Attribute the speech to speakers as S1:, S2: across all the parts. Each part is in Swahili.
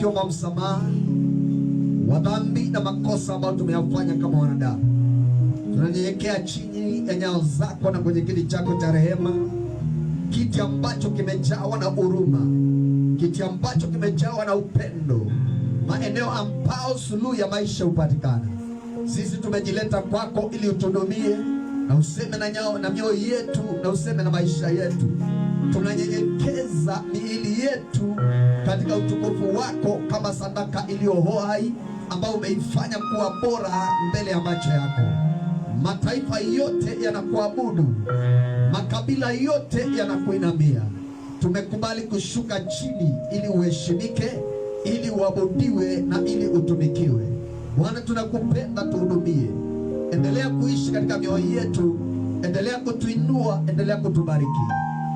S1: tukiomba msamaha wa dhambi na makosa ambayo tumeyafanya kama wanadamu. Tunanyenyekea chini ya nyayo zako na kwenye kiti chako cha rehema, kiti ambacho kimejawa na huruma, kiti ambacho kimejawa na upendo, maeneo ambao suluhu ya maisha hupatikana. Sisi tumejileta kwako ili utuhudumie na useme na mioyo yetu na useme na maisha yetu. Tunanyenyekeza miili yetu katika utukufu wako kama sadaka iliyo hai ambao umeifanya kuwa bora mbele ya macho yako. Mataifa yote yanakuabudu, makabila yote yanakuinamia. Tumekubali kushuka chini ili uheshimike, ili uabudiwe na ili utumikiwe. Bwana, tunakupenda, tuhudumie. Endelea kuishi katika mioyo yetu, endelea kutuinua, endelea kutubariki.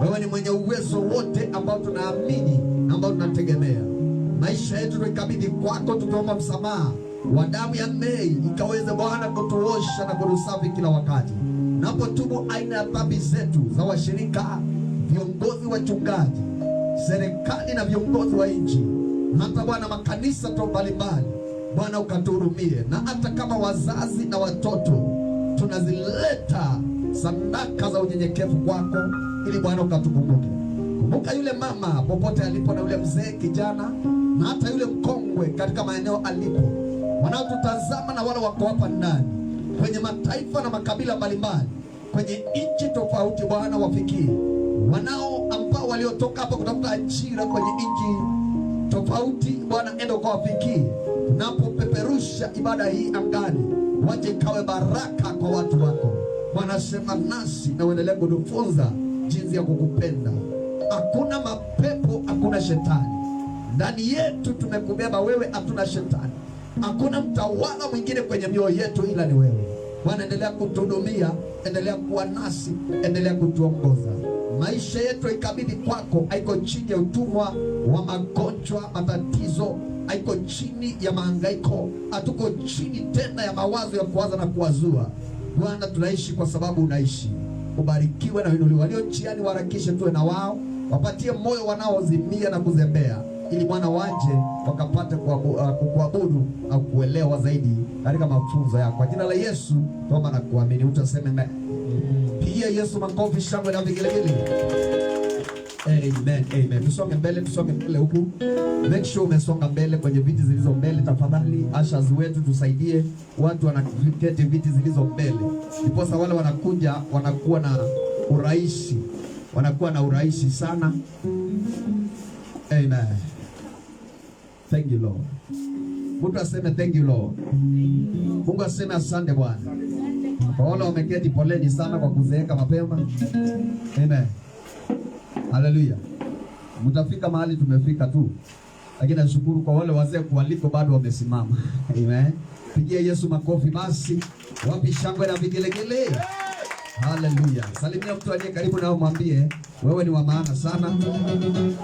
S1: Wewe ni mwenye uwezo wote ambao tunaamini na ambao tunategemea. Maisha yetu tukabidhi kwako, tukiomba msamaha wa damu ya Mei ikaweze Bwana kutuosha na kutusafi kila wakati. Napotubu aina ya dhambi zetu za washirika, viongozi, wachungaji, serikali na viongozi wa nchi, hata Bwana makanisa mbalimbali, Bwana ukatuhurumie. Na hata kama wazazi na watoto, tunazileta sadaka za unyenyekevu kwako ili Bwana ukatukumbuke. Kumbuka yule mama popote alipo, na yule mzee, kijana, na hata yule mkongwe katika maeneo alipo, wanaotutazama na wale wako hapa ndani kwenye mataifa na makabila mbalimbali, kwenye nchi tofauti. Bwana wafikie wanao ambao waliotoka hapa kutafuta ajira kwenye nchi tofauti. Bwana enda ukawafikie. Tunapopeperusha ibada hii angani, waje kawe baraka kwa watu wako. Bwana sema nasi na uendelee kutufunza jinsi ya kukupenda. Hakuna mapepo, hakuna shetani ndani yetu. Tumekubeba wewe, hatuna shetani. Hakuna mtawala mwingine kwenye mioyo yetu ila ni wewe. Bwana endelea kutuhudumia, endelea kuwa nasi, endelea kutuongoza. Maisha yetu ikabidhi kwako, haiko chini ya utumwa wa magonjwa, matatizo, haiko chini ya mahangaiko, hatuko chini tena ya mawazo ya kuwaza na kuwazua. Bwana tunaishi kwa sababu unaishi. Ubarikiwe na uinuliwe. Walio njiani waharakishe tuwe na wao, wapatie moyo wanaozimia na kuzembea, ili Bwana waje wakapate kukuabudu na kuelewa zaidi katika mafunzo yako. Kwa jina la Yesu tuomba na kuamini. Utaseme amen. Pigia Yesu makofi, shangwe na vigelegele. Amen, amen. Tusonge mbele huku. Make sure umesonga mbele kwenye viti zilizo mbele tafadhali. Ushers wetu tusaidie watu wanaketi viti zilizo mbele. Ndiposa wale wanakuja wanakuwa na urahisi sana. Amen. Thank you Lord. Mungu aseme thank you Lord. Mungu aseme asante Bwana. Kwa wale wameketi, poleni sana kwa kuzeeka mapema. Amen. Haleluya. Mtafika mahali tumefika tu. Lakini nashukuru kwa wale wazee kualiko bado wamesimama. Amen. Pigia Yesu makofi basi. Wapi shangwe na vigelegele? Haleluya. Salimia mtu aliye karibu nao, mwambie wewe ni wa maana sana.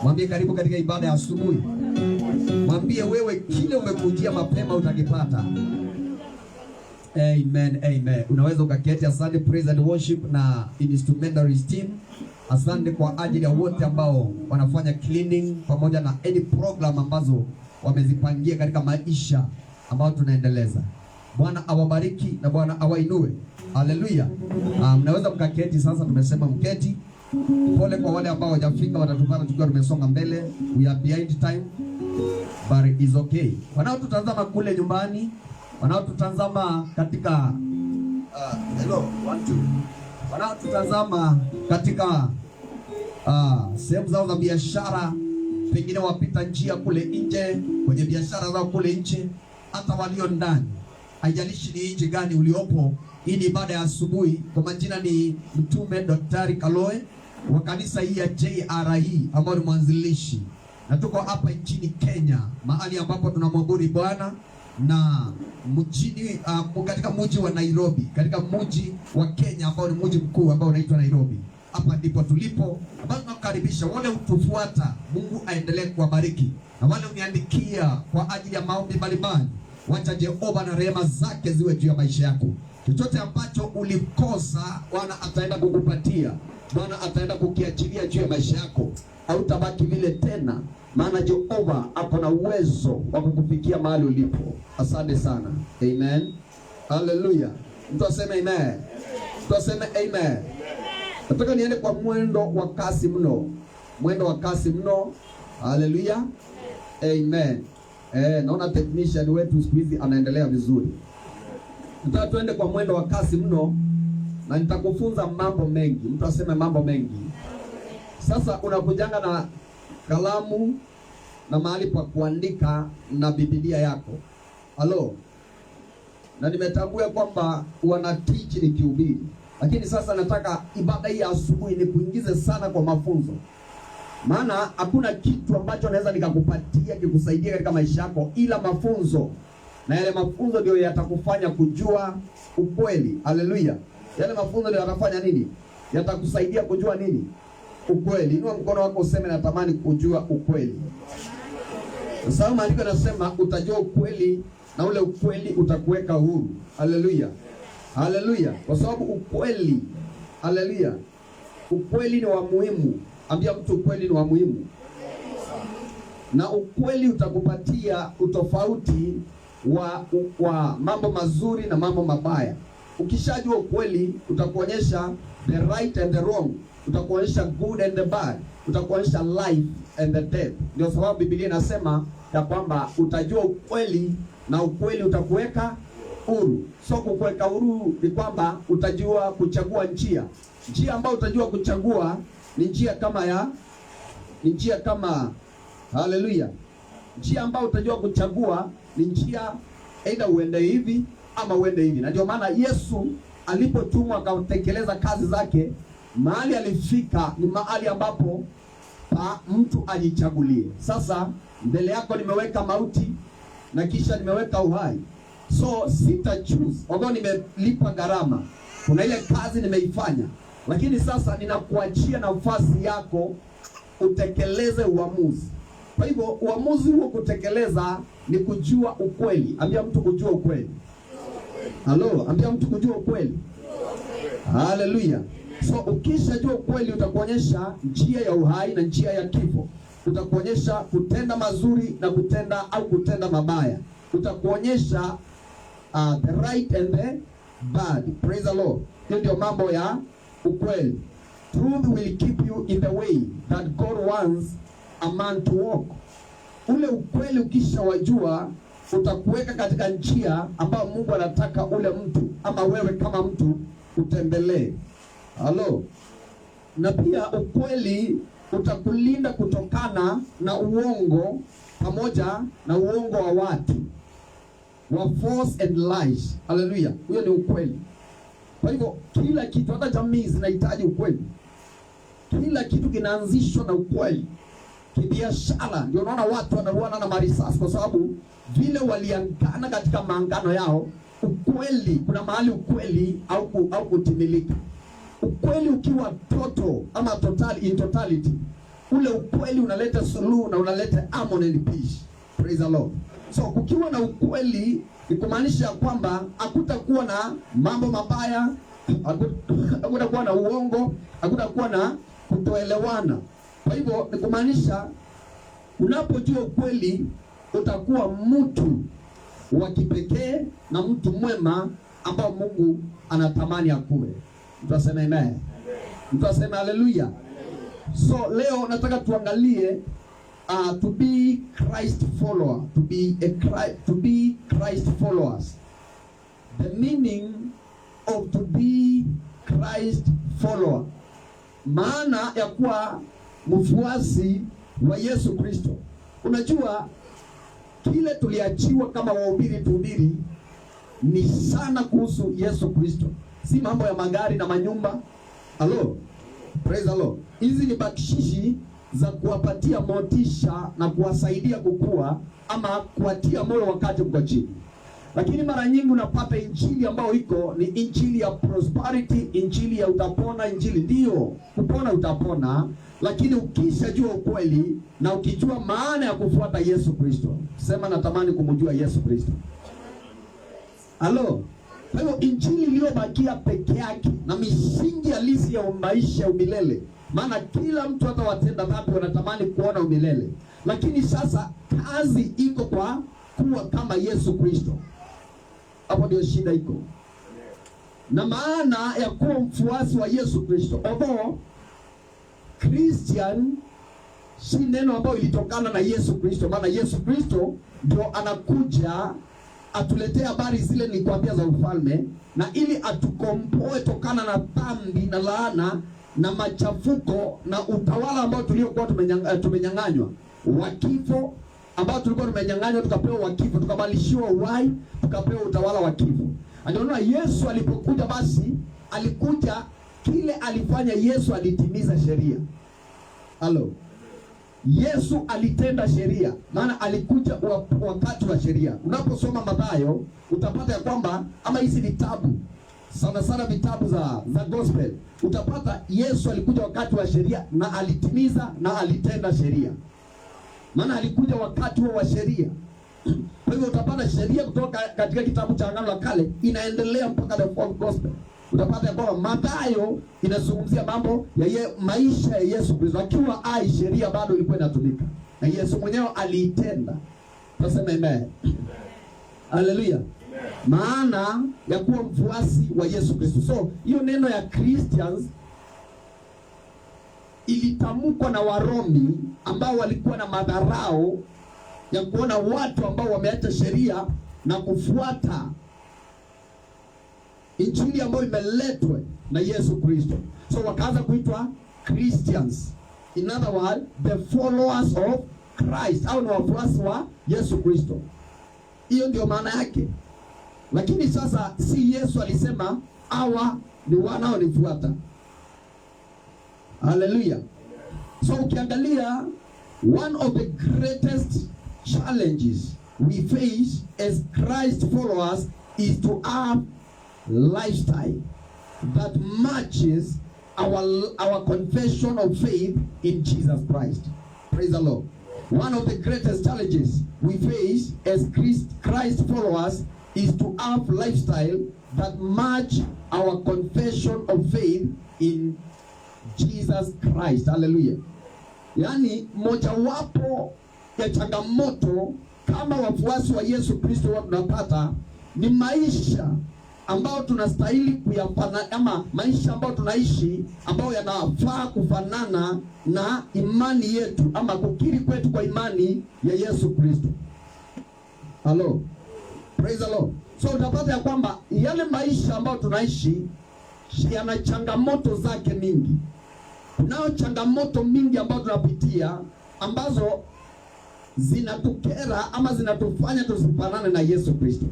S1: Mwambie karibu katika ibada ya asubuhi. Mwambie wewe kile umekujia mapema utakipata. Amen, amen. Unaweza ukaketi. Asante praise and worship na instrumentalist team. Asante kwa ajili ya wote ambao wanafanya cleaning pamoja na any program ambazo wamezipangia katika maisha ambayo tunaendeleza. Bwana awabariki na Bwana awainue. Haleluya. Mnaweza mkaketi sasa, tumesema mketi. Pole kwa wale ambao hawajafika, watatupata tukiwa tumesonga mbele. We are behind time, but is okay. Wanaotutazama kule nyumbani, wanaotutazama katika hello 1 2, wanaotutazama katika sehemu zao za biashara, pengine wapita njia kule nje kwenye biashara zao kule nje, hata walio ndani, haijalishi ni nje gani uliopo. Hii ni ibada ya asubuhi. Kwa majina ni Mtume Daktari Kaloe wa kanisa hii ya JRE ambao ni mwanzilishi, na tuko hapa nchini Kenya, mahali ambapo tunamwabudu Bwana na mjini katika mji wa Nairobi, katika mji wa Kenya ambao ni mji mkuu ambao unaitwa Nairobi. Hapa ndipo tulipo, ambao tunakaribisha wale utufuata. Mungu aendelee kuwabariki, na wale uniandikia kwa ajili ya maombi mbalimbali, wacha Jehova na rehema zake ziwe juu ya maisha yako. Chochote ambacho ulikosa, Bwana ataenda kukupatia. Bwana ataenda kukiachilia juu ya maisha yako. Hautabaki vile tena. maana Jehova ako na uwezo wa kukufikia mahali ulipo. Asante sana. Amen. Hallelujah. Mtu aseme amen. Mtu aseme amen. Nataka niende kwa mwendo wa kasi mno. Mwendo wa kasi mno. Hallelujah. Amen. Naona technician wetu siku hizi anaendelea vizuri. Nataka tuende kwa mwendo wa kasi mno na nitakufunza mambo mengi. Mtu aseme mambo mengi. Sasa unakujanga na kalamu na mahali pa kuandika na Biblia yako. Halo. Na nimetambua kwamba wana teach nikihubiri. Lakini sasa nataka ibada hii asubuhi ni kuingize sana kwa mafunzo. Maana hakuna kitu ambacho naweza nikakupatia kikusaidia katika maisha yako ila mafunzo. Na yale mafunzo ndio yatakufanya kujua ukweli. Haleluya. Yale mafunzo ndio yatafanya nini? Yatakusaidia kujua nini? Ukweli. Inua mkono wako useme natamani kujua ukweli. Sababu maandiko yanasema utajua ukweli na ule ukweli utakuweka huru. Haleluya. Haleluya. Kwa sababu ukweli, haleluya, ukweli ni wa muhimu. Ambia mtu ukweli ni wa muhimu. Na ukweli utakupatia utofauti wa mambo mazuri na mambo mabaya. Ukishajua ukweli utakuonyesha the right and the wrong, utakuonyesha good and the bad, utakuonyesha life and the death. Ndio sababu Biblia inasema ya kwamba utajua ukweli na ukweli utakuweka huru. So kukuweka huru ni kwamba utajua kuchagua njia. Njia ambayo utajua kuchagua ni njia kama haleluya. Njia ambayo utajua kuchagua ni njia aidha uende hivi ama uende hivi. Na ndio maana Yesu alipotumwa akatekeleza kazi zake, mahali alifika ni mahali ambapo mtu ajichagulie. Sasa mbele yako nimeweka mauti na kisha nimeweka uhai. So sita choose. Although nimelipa gharama, kuna ile kazi nimeifanya, lakini sasa ninakuachia nafasi yako utekeleze uamuzi. Kwa hivyo uamuzi huo kutekeleza ni kujua ukweli. Ambia mtu kujua ukweli. Halo, ambia mtu kujua ukweli. Haleluya. So ukishajua ukweli utakuonyesha njia ya uhai na njia ya kifo. Utakuonyesha kutenda mazuri na kutenda mabaya. Utakuonyesha the right and the bad. Praise the Lord. Hiyo ndio mambo ya ukweli. Truth will keep you in the way that God wants a man to walk. Ule ukweli ukishawajua utakuweka katika njia ambayo Mungu anataka ule mtu ama wewe kama mtu utembelee. Halo. Na pia ukweli utakulinda kutokana na uongo, pamoja na uongo wa watu, wa false and lies. Haleluya. Huyo ni ukweli. Kwa hivyo kila kitu, hata jamii zinahitaji ukweli. Kila kitu kinaanzishwa na ukweli. Kibiashara ndio unaona watu wanauana na marisasi kwa sababu vile waliangana katika maangano yao. Ukweli, kuna mahali ukweli au kutimilika. Ukweli ukiwa total ama in totality, ule ukweli unaleta suluhu na unaleta harmony and peace. Praise the Lord. So kukiwa na ukweli ni kumaanisha kwamba hakutakuwa na mambo mabaya, hakutakuwa na uongo, hakutakuwa na kutoelewana. Kwa hivyo ni kumaanisha unapojua ukweli utakuwa mtu wa kipekee na mtu mwema ambao Mungu anatamani akuwe. Mtu aseme amen. Mtu aseme haleluya. So leo nataka tuangalie to be Christ follower, to be Christ followers. The meaning of to be Christ follower. Maana ya kuwa mfuasi wa Yesu Kristo. Unajua kile tuliachiwa kama wahubiri tuhubiri ni sana kuhusu Yesu Kristo. Si mambo ya magari na manyumba. Hello. Praise the Lord. Hizi ni bakshishi za kuwapatia motisha na kuwasaidia kukua ama kuwatia moyo wakati mko chini. Lakini mara nyingi unapata injili ambayo iko ni injili ya prosperity, injili ya utapona, injili ndio kupona utapona, lakini ukishajua ukweli na ukijua maana ya kufuata Yesu Kristo. Sema natamani kumjua Yesu Kristo. Halo. Kwa hiyo injili iliyobakia peke yake na misingi halisi ya maisha ya milele maana kila mtu hata watenda dhambi wanatamani kuona umilele. Lakini sasa kazi iko kwa kuwa kama Yesu Kristo. Hapo ndio shida iko. Na maana ya kuwa mfuasi wa Yesu Kristo, although Christian si neno ambalo ilitokana na Yesu Kristo, maana Yesu Kristo ndio anakuja atuletea habari zile nilikwambia za ufalme, na ili atukomboe tokana na dhambi na laana na machafuko na utawala ambao tuliokuwa tumenyang'anywa wa kifo, ambao tulikuwa tumenyang'anywa tukapewa wa kifo, tukabalishiwa uhai, tukapewa utawala wa kifo. Anaona Yesu alipokuja, basi alikuja, kile alifanya Yesu alitimiza sheria. Halo. Yesu alitenda sheria, maana alikuja wakati wa sheria. Unaposoma Mathayo utapata ya kwamba, ama hizi vitabu sana sana vitabu za gospel, utapata Yesu alikuja wakati wa sheria na alitimiza na alitenda sheria, maana alikuja wakati wa sheria. Kwa hivyo utapata sheria kutoka katika kitabu cha Agano la Kale inaendelea mpaka the fourth gospel. Utapata ya kwamba Mathayo inazungumzia mambo ya maisha ya Yesu Kristo akiwa hai, sheria bado ilikuwa inatumika na Yesu mwenyewe aliitenda. Tunasema amen. Haleluya. Maana ya kuwa mfuasi wa Yesu Kristo. So hiyo neno ya Christians ilitamkwa na Warumi ambao walikuwa na madharau ya kuona watu ambao wameacha sheria na kufuata injili ambayo imeletwa na Yesu Kristo. So wakaanza kuitwa Christians. In other words, the followers of Christ, au ni wafuasi wa Yesu Kristo. Hiyo ndio maana yake. Lakini sasa si Yesu alisema hawa ni wanaonifuata. Hallelujah. So ukiangalia, one of the greatest challenges we face as Christ followers is to have lifestyle that matches our confession of faith in Jesus Christ. Praise the Lord. One of the greatest challenges we face as Christ followers is to have lifestyle that match our confession of faith in Jesus Christ. Hallelujah. Yani mojawapo ya changamoto kama wafuasi wa Yesu Kristo tunapata ni maisha ambao tunastahili kuyafanya, ama maisha ambao tunaishi ambao yanafaa kufanana na imani yetu, ama kukiri kwetu kwa imani ya Yesu Kristo. Hello. Praise the Lord. So utapata ya kwamba yale maisha ambao tunaishi yana changamoto zake mingi. Kunao changamoto mingi ambao tunapitia ambazo zinatukera ama zinatufanya tusifanane na Yesu Kristo.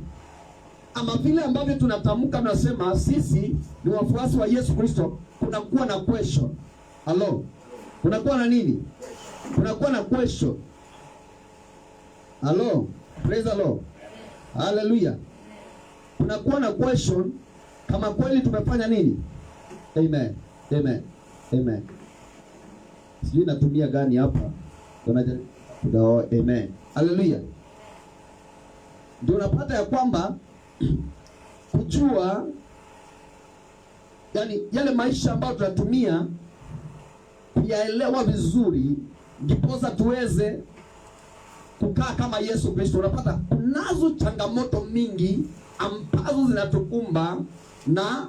S1: Ama vile ambavyo tunatamka tunasema sisi ni wafuasi wa Yesu Kristo, kunakuwa na question. Hello. Kunakuwa na nini? Kunakuwa na question. Hello. Praise the Lord. Hallelujah. Kunakuwa na question kama kweli tumefanya nini? Amen. Amen. Amen. Sijui natumia gani hapa. Amen. Hallelujah. Ndio unapata ya kwamba kujua, yani yale maisha ambayo tunatumia kuyaelewa vizuri, ndiposa tuweze kukaa kama Yesu Kristo. Unapata kunazo changamoto mingi ambazo zinatukumba, na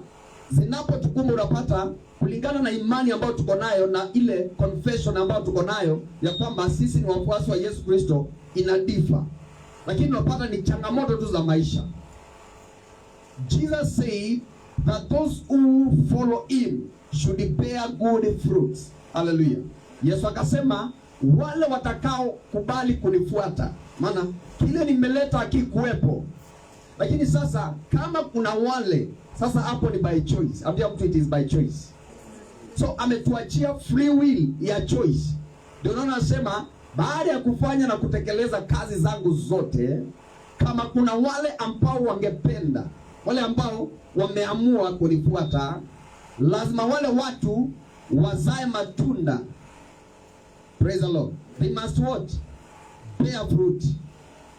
S1: zinapotukumba unapata kulingana na imani ambayo tuko nayo na ile confession ambayo tuko nayo ya kwamba sisi ni wafuasi wa Yesu Kristo inadifa. Lakini unapata ni changamoto tu za maisha. Jesus said that those who follow him should bear good fruits. Hallelujah. Yesu akasema wale watakao kubali kunifuata, maana kile nimeleta hakikuwepo. Lakini sasa kama kuna wale, sasa hapo ni by choice. Ambia mtu it is by choice. So ametuachia free will ya choice. Ndio naona nasema baada ya kufanya na kutekeleza kazi zangu zote, kama kuna wale ambao wangependa, wale ambao wameamua kunifuata, lazima wale watu wazae matunda. Praise the Lord. They must what? Bear fruit.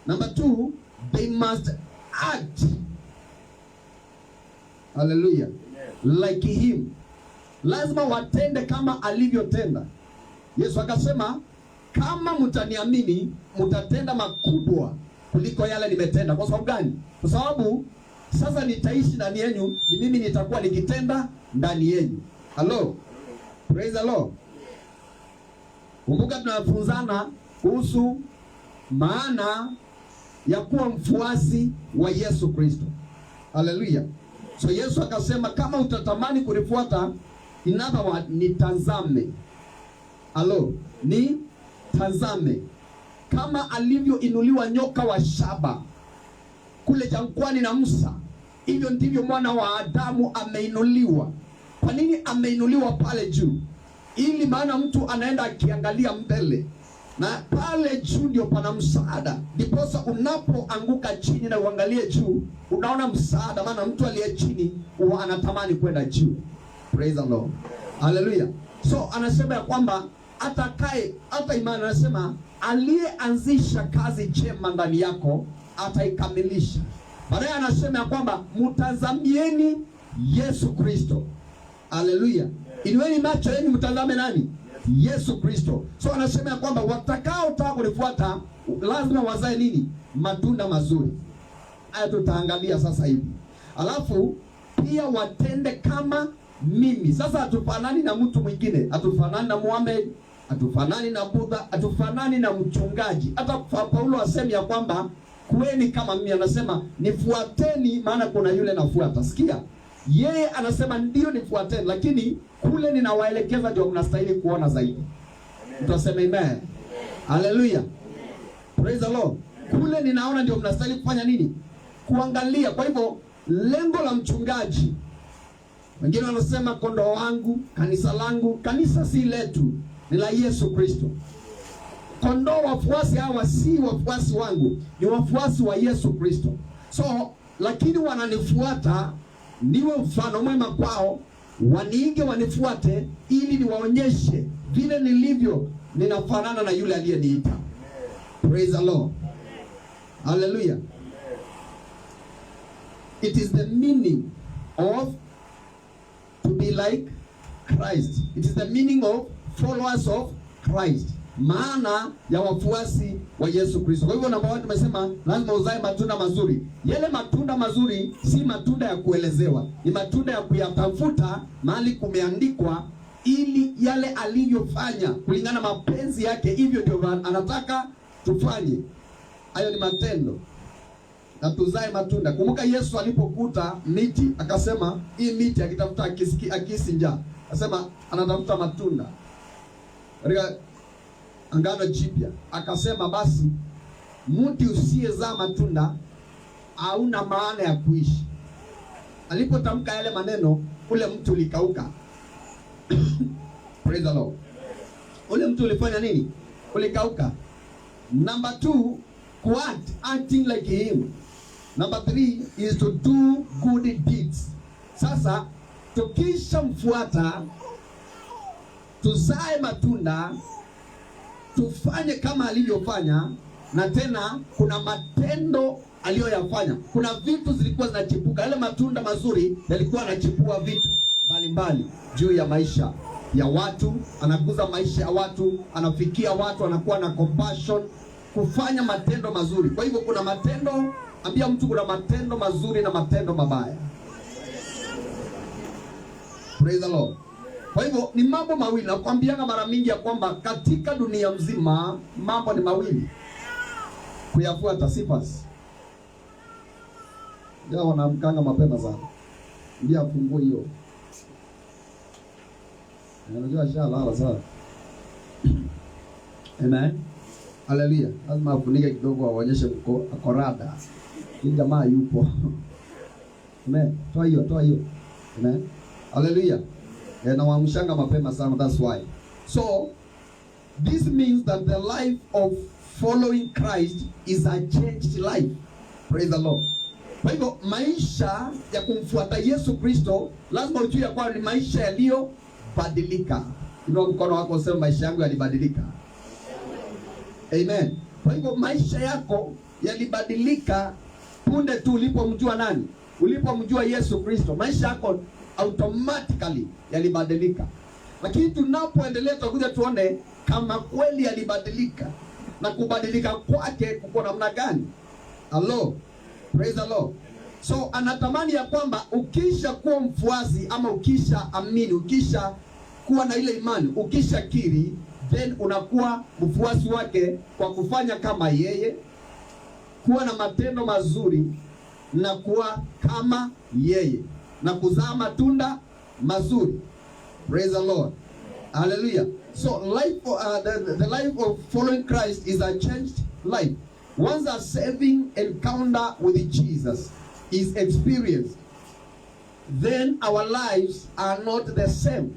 S1: Number 2, they must act. Hallelujah. Like him. lazima watende kama alivyotenda. Yesu akasema, kama mtaniamini mtatenda makubwa kuliko yale nimetenda. Kwa sababu gani? Kwa sababu sasa nitaishi ndani yenu, ni mimi nitakuwa nikitenda ndani yenu. Hello. Praise the Lord. Kumbuka tunafunzana kuhusu maana ya kuwa mfuasi wa Yesu Kristo. Haleluya. So Yesu akasema, kama utatamani kunifuata, in other words, nitazame. Hello. Ni tazame. Kama alivyoinuliwa nyoka wa shaba kule jangwani na Musa, hivyo ndivyo mwana wa Adamu ameinuliwa. Kwa nini ameinuliwa pale juu? Ili maana mtu anaenda akiangalia mbele, na pale juu ndio pana msaada. Ndiposa unapoanguka chini na uangalie juu, unaona msaada, maana mtu aliye chini huwa anatamani kwenda juu. Praise the Lord. Hallelujah. So anasema ya kwamba atakaye, hata imani anasema aliyeanzisha kazi njema ndani yako ataikamilisha. Baadaye anasema ya kwamba mtazamieni Yesu Kristo. Haleluya. Inueni macho yenu mtazame nani? Yesu Kristo. So anasema ya kwamba watakaotaka kunifuata lazima wazae nini? Matunda mazuri. Haya tutaangalia sasa hivi. Alafu pia watende kama mimi. Sasa hatufanani na mtu mwingine, hatufanani na Muhammad, hatufanani na Buddha, hatufanani na mchungaji. Hata Paulo asema ya kwamba kuweni kama mimi, anasema nifuateni maana kuna yule nafuata. Sikia, yeye anasema ndio nifuateni, lakini kule ninawaelekeza ndio mnastahili kuona zaidi. Tutasema amen. Haleluya. Praise the Lord. Kule ninaona ndio mnastahili kufanya nini? Kuangalia. Kwa hivyo lengo la mchungaji, wengine wanasema kondoo wangu, kanisa langu. Kanisa si letu, ni la Yesu Kristo. Kondoo, wafuasi hawa si wafuasi wangu, ni wafuasi wa Yesu Kristo. So lakini wananifuata, niwe mfano mwema kwao, waniige, wanifuate, ili niwaonyeshe vile nilivyo ninafanana na yule aliyeniita. Praise the Lord. Hallelujah. It is the meaning of to be like Christ. It is the meaning of followers of Christ. Maana ya wafuasi wa Yesu Kristo. Kwa hivyo namba 1 tumesema lazima uzae matunda mazuri. Yale matunda mazuri si matunda ya kuelezewa, ni matunda ya kuyatafuta mahali kumeandikwa, ili yale alivyofanya kulingana mapenzi yake, hivyo ndio anataka tufanye. Hayo ni matendo. Na tuzae matunda. Kumbuka Yesu alipokuta miti akasema, hii miti akitafuta akisi njaa, akasema anatafuta matunda. Katika Agano Jipya akasema, basi mti usiyezaa matunda hauna maana ya kuishi. Alipotamka yale maneno, ule mti ulikauka. Praise the Lord. Ule mti ulifanya nini? Ulikauka. Number 2, acting like him. Number 3 is to do good deeds. Sasa tukisha mfuata, tuzae matunda, tufanye kama alivyofanya, na tena kuna matendo aliyoyafanya. Kuna vitu zilikuwa zinachipuka, yale matunda mazuri yalikuwa yanachipua vitu mbalimbali juu ya maisha ya watu, anaguza maisha ya watu, anafikia watu, anakuwa na compassion, kufanya matendo mazuri. Kwa hivyo kuna matendo, ambia mtu kuna matendo mazuri na matendo mabaya. Praise the Lord. Kwa hivyo ni mambo mawili. Nakwambianga mara mingi ya kwamba katika dunia mzima mambo ni mawili, kuyafuata sifas. Ndio wanamkanga mapema sana, ndio afungue hiyo. Unajua shala sana. Amen. Haleluya. Lazima afunike kidogo, aonyeshe korada. Hii jamaa yupo. Amen. Toa hiyo. Amen. Haleluya. Na waamshanga mapema sana, that's why. So this means that the life of following Christ is a changed life. Praise the Lord. Kwa hivyo maisha ya kumfuata Yesu Kristo lazima ujue ya kwamba ni maisha yaliyobadilika. Inua mkono wako useme, maisha yangu yalibadilika. Amen. Kwa hivyo maisha yako yalibadilika punde tu ulipomjua nani? Ulipomjua Yesu Kristo. Maisha yako automatically yalibadilika. Lakini tunapoendelea tutakuja tuone kama kweli yalibadilika na kubadilika kwake kuko namna gani. Hello, praise the Lord. So anatamani ya kwamba ukisha kuwa mfuasi ama ukisha amini, ukisha kuwa na ile imani, ukisha kiri, then unakuwa mfuasi wake kwa kufanya kama yeye, kuwa na matendo mazuri na kuwa kama yeye na kuzaa matunda mazuri. Praise the Lord. Hallelujah. So life, the life of following Christ is a changed life. Once a saving encounter with Jesus is experienced, then our lives are not the same.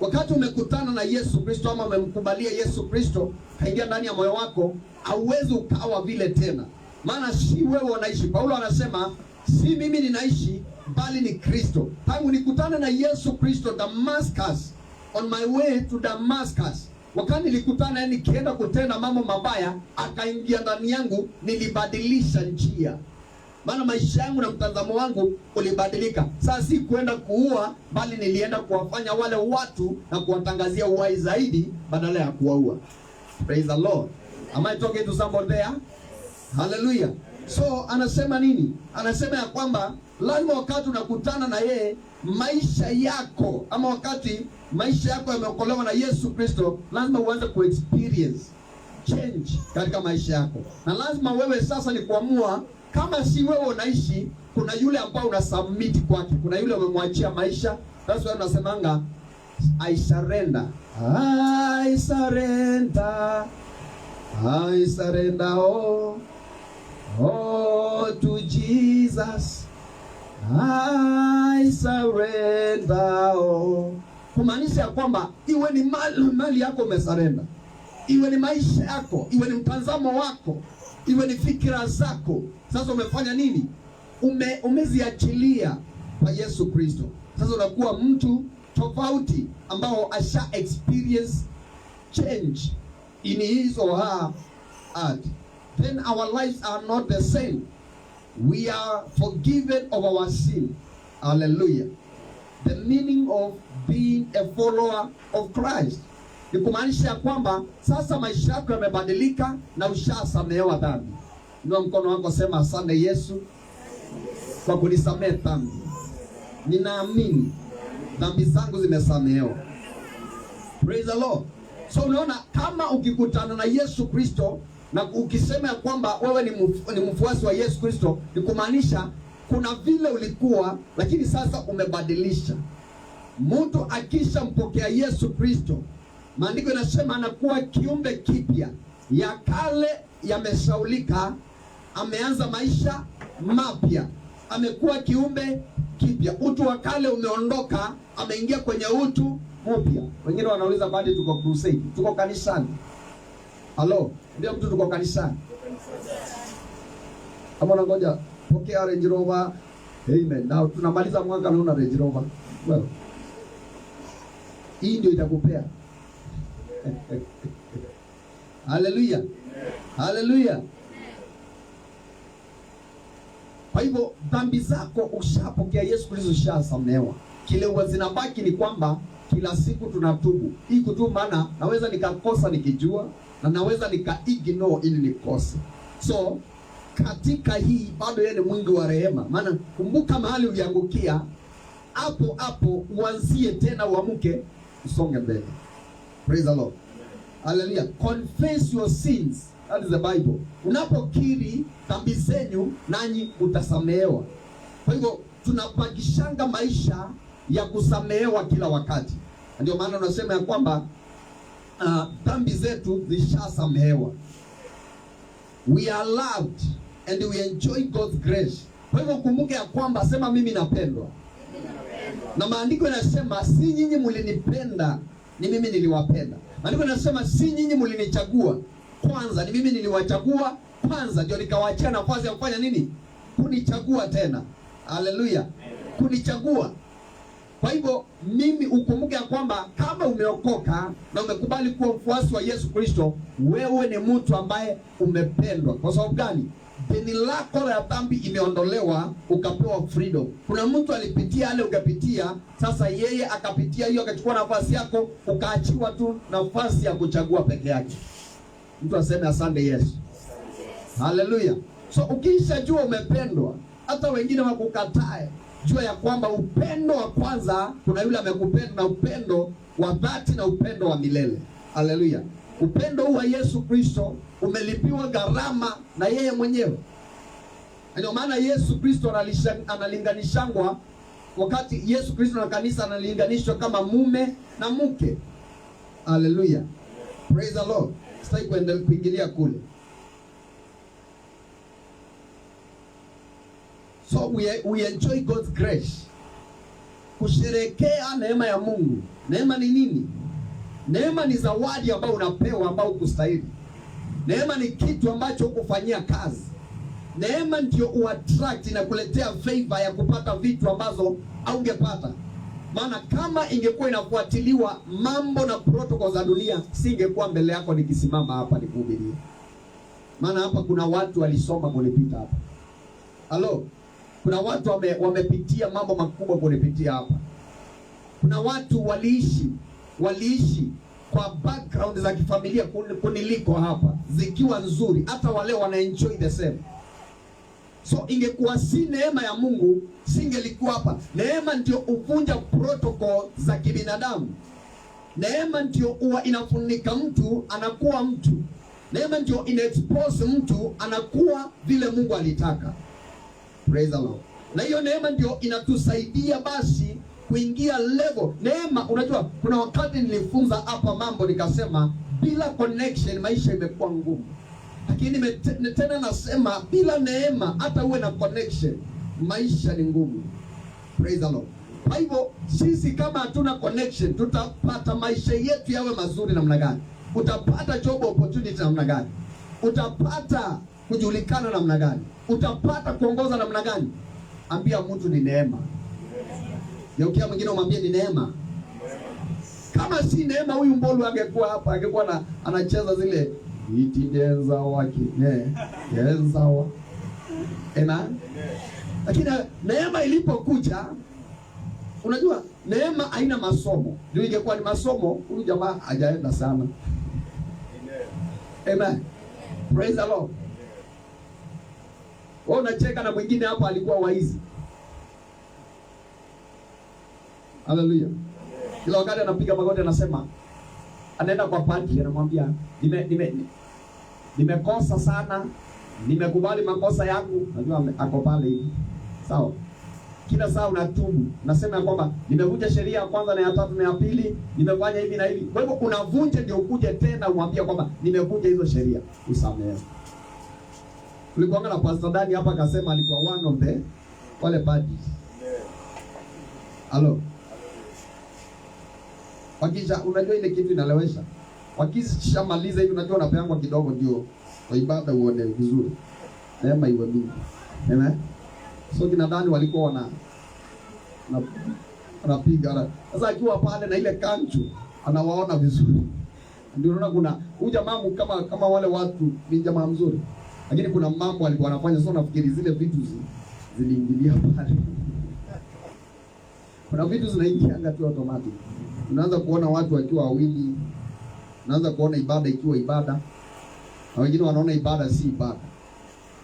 S1: Wakati umekutana na Yesu Kristo ama umemkubalia Yesu Kristo kaingia ndani ya moyo wako, hauwezi ukawa vile tena. Maana si wewe unaishi. Paulo anasema si mimi ninaishi bali ni Kristo. Tangu nikutana na Yesu Kristo Damascus, on my way to Damascus, wakati nilikutana nikienda kutenda mambo mabaya, akaingia ndani yangu, nilibadilisha njia. Maana maisha yangu na mtazamo wangu ulibadilika. Sasa si kwenda kuua, bali nilienda kuwafanya wale watu na kuwatangazia uhai zaidi badala ya kuwaua. Praise the Lord. Am I talking to somebody there? Hallelujah. So anasema nini? Anasema ya kwamba lazima wakati unakutana na yeye, maisha yako ama wakati maisha yako yameokolewa na Yesu Kristo, lazima uanze ku-experience change katika maisha yako. Na lazima wewe sasa ni kuamua, kama si wewe unaishi, kuna yule ambao unasubmit kwake, kuna yule umemwachia maisha. That's why unasemanga I surrender. I surrender. I surrender oh to Jesus. I surrender all. Kumaanisha ya kwamba iwe ni mali yako umesarenda, iwe ni maisha yako, iwe ni mtazamo wako, iwe ni fikira zako, sasa umefanya nini? Umeziachilia kwa Yesu Kristo. Sasa unakuwa mtu tofauti ambao asha experience change in his or her heart. Then our lives are not the same. We are forgiven of our sin. Hallelujah. The meaning of being a follower of Christ ni kumaanisha kwamba sasa maisha yako yamebadilika na ushasamehewa dhambi. Inua mkono wako, sema asante Yesu kwa kunisamehe dhambi. Ninaamini dhambi zangu zimesamehewa. Praise the Lord. So unaona, kama ukikutana na Yesu Kristo na ukisema ya kwamba wewe ni mfuasi wa Yesu Kristo, ni kumaanisha kuna vile ulikuwa, lakini sasa umebadilisha. Mtu akisha mpokea Yesu Kristo, maandiko yanasema anakuwa kiumbe kipya, ya kale yameshaulika, ameanza maisha mapya, amekuwa kiumbe kipya. Utu wa kale umeondoka, ameingia kwenye utu mpya. Wengine wanauliza bado tuko crusade, tuko kanisani. Hello, ndio mtu tuko kanisani. Kama ngoja pokea Range Rover. Amen. Now tunamaliza mwaka na una Range Rover. Well, hii ndio itakupea. Hallelujah. Hallelujah. Kwa hivyo dhambi zako ushapokea Yesu Kristo, ushasamehewa. Kile zinabaki ni kwamba kila siku tunatubu. Hii kutubu, maana naweza nikakosa nikijua na naweza nika-ignore ili nikose. So katika hii bado yeye ni mwingi wa rehema. Maana kumbuka mahali uliangukia, hapo hapo uanzie tena, uamuke, usonge mbele. Praise the Lord. Hallelujah. Confess your sins. That is the Bible. Unapokiri dhambi zenu, nanyi utasamehewa. Kwa hivyo tunapakishanga maisha ya kusamehewa kila wakati. Ndio maana unasema ya kwamba dhambi zetu zishasamehewa. We are loved and we enjoy God's grace. Kwa hivyo kumbuke ya kwamba, sema mimi napendwa. Na maandiko yanasema si nyinyi mlinipenda, ni mimi niliwapenda. Maandiko yanasema si nyinyi mlinichagua kwanza, ni mimi niliwachagua kwanza, ndio nikawaachia nafasi ya kufanya nini? Kunichagua tena. Haleluya. Kunichagua. Kwa hivyo mimi ukumbuke ya kwamba kama umeokoka na umekubali kuwa mfuasi wa Yesu Kristo, wewe ni mtu ambaye umependwa. Kwa sababu gani? deni lako la dhambi imeondolewa, ukapewa freedom. Kuna mtu alipitia yale ukapitia, sasa yeye akapitia hiyo, akachukua nafasi yako, ukaachiwa tu nafasi ya kuchagua peke yake. Mtu aseme asante Yesu. Haleluya. So ukishajua umependwa, hata wengine wakukatae, jua ya kwamba upendo wa kwanza, kuna yule amekupenda na upendo wa dhati na upendo wa milele. Haleluya. Upendo huu wa Yesu Kristo umelipiwa gharama na yeye mwenyewe. Ndio maana Yesu Kristo analinganishangwa, wakati Yesu Kristo na kanisa analinganishwa kama mume na mke. Haleluya. Praise the Lord. Sitaki kuingilia kule. So we enjoy God's grace. Kusherehekea neema ya Mungu. Neema ni nini? Neema ni zawadi ambayo unapewa ambao kustahili. Neema ni kitu ambacho ukufanyia kazi. Neema ndio uattract na kuletea favor ya kupata vitu ambazo haungepata. Maana kama ingekuwa inafuatiliwa mambo na protocol za dunia, singekuwa mbele yako nikisimama hapa nikuhubiria. Maana hapa kuna watu walisoma kunipita hapa. Halo? Kuna watu wamepitia mambo makubwa kunipitia hapa. Kuna watu waliishi kwa background za kifamilia kuniliko hapa, zikiwa nzuri, hata wale wana enjoy the same. So ingekuwa si neema ya Mungu, singelikuwa hapa. Neema ndio uvunja protocol za kibinadamu. Neema ndio huwa inafunika mtu anakuwa mtu. Neema ndio inaexpose mtu anakuwa vile Mungu alitaka. Praise the Lord. Na hiyo neema ndio inatusaidia basi kuingia level. Neema, unajua kuna wakati nilifunza hapa mambo nikasema bila connection maisha imekuwa ngumu. Lakini tena nasema bila neema hata uwe na connection maisha ni ngumu. Praise the Lord. Kwa hivyo sisi kama hatuna connection, tutapata maisha yetu yawe mazuri namna gani? Utapata job opportunity namna gani? Utapata kujulikana namna gani? Utapata kuongoza namna gani? Ambia mtu ni neema. Geukia mwingine umwambie ni neema. Kama si neema huyu Mbolu angekuwa hapa, angekuwa anacheza zile itidenza waki. Yenza wa. Amen. Lakini neema ilipokuja, unajua neema haina masomo. Ndio ingekuwa ni masomo, huyu jamaa hajaenda sana. Amen. Praise the Lord. Wao unacheka na mwingine hapa alikuwa waizi. Hallelujah. Kila wakati anapiga magoti anasema, anaenda kwa padri anamwambia nimekosa sana, nimekubali makosa yangu. Unajua ako pale hivi. Sawa. Kila saa unatubu. Unasema kwamba nimevunja sheria ya kwanza na ya tatu na ya pili, nimefanya hivi na hivi. Kwa hivyo unavunja ndio ukuje tena umwambie kwamba nimevunja hizo sheria, usamehe. Kulikuwa na Pastor Dani hapa akasema alikuwa one of the wale padri. Halo. Wakisha unajua ile kitu inalewesha. Wakishamaliza hivi unajua unapeangwa kidogo ndio kwa ibada uone vizuri. Neema iwe mingi. Amen. So kina Dani walikuwa wanapiga. Sasa akiwa pale na ile kanchu anawaona vizuri. Ndio unaona kuna huyu jamaa kama wale watu ni jamaa mzuri. Lakini kuna mambo alikuwa anafanya, sio nafikiri zile vitu ziliingilia pale. Kuna vitu zinaingianga tu automatic. Unaanza kuona watu wakiwa wawili. Unaanza kuona ibada ikiwa ibada. Na wengine wanaona ibada si ibada.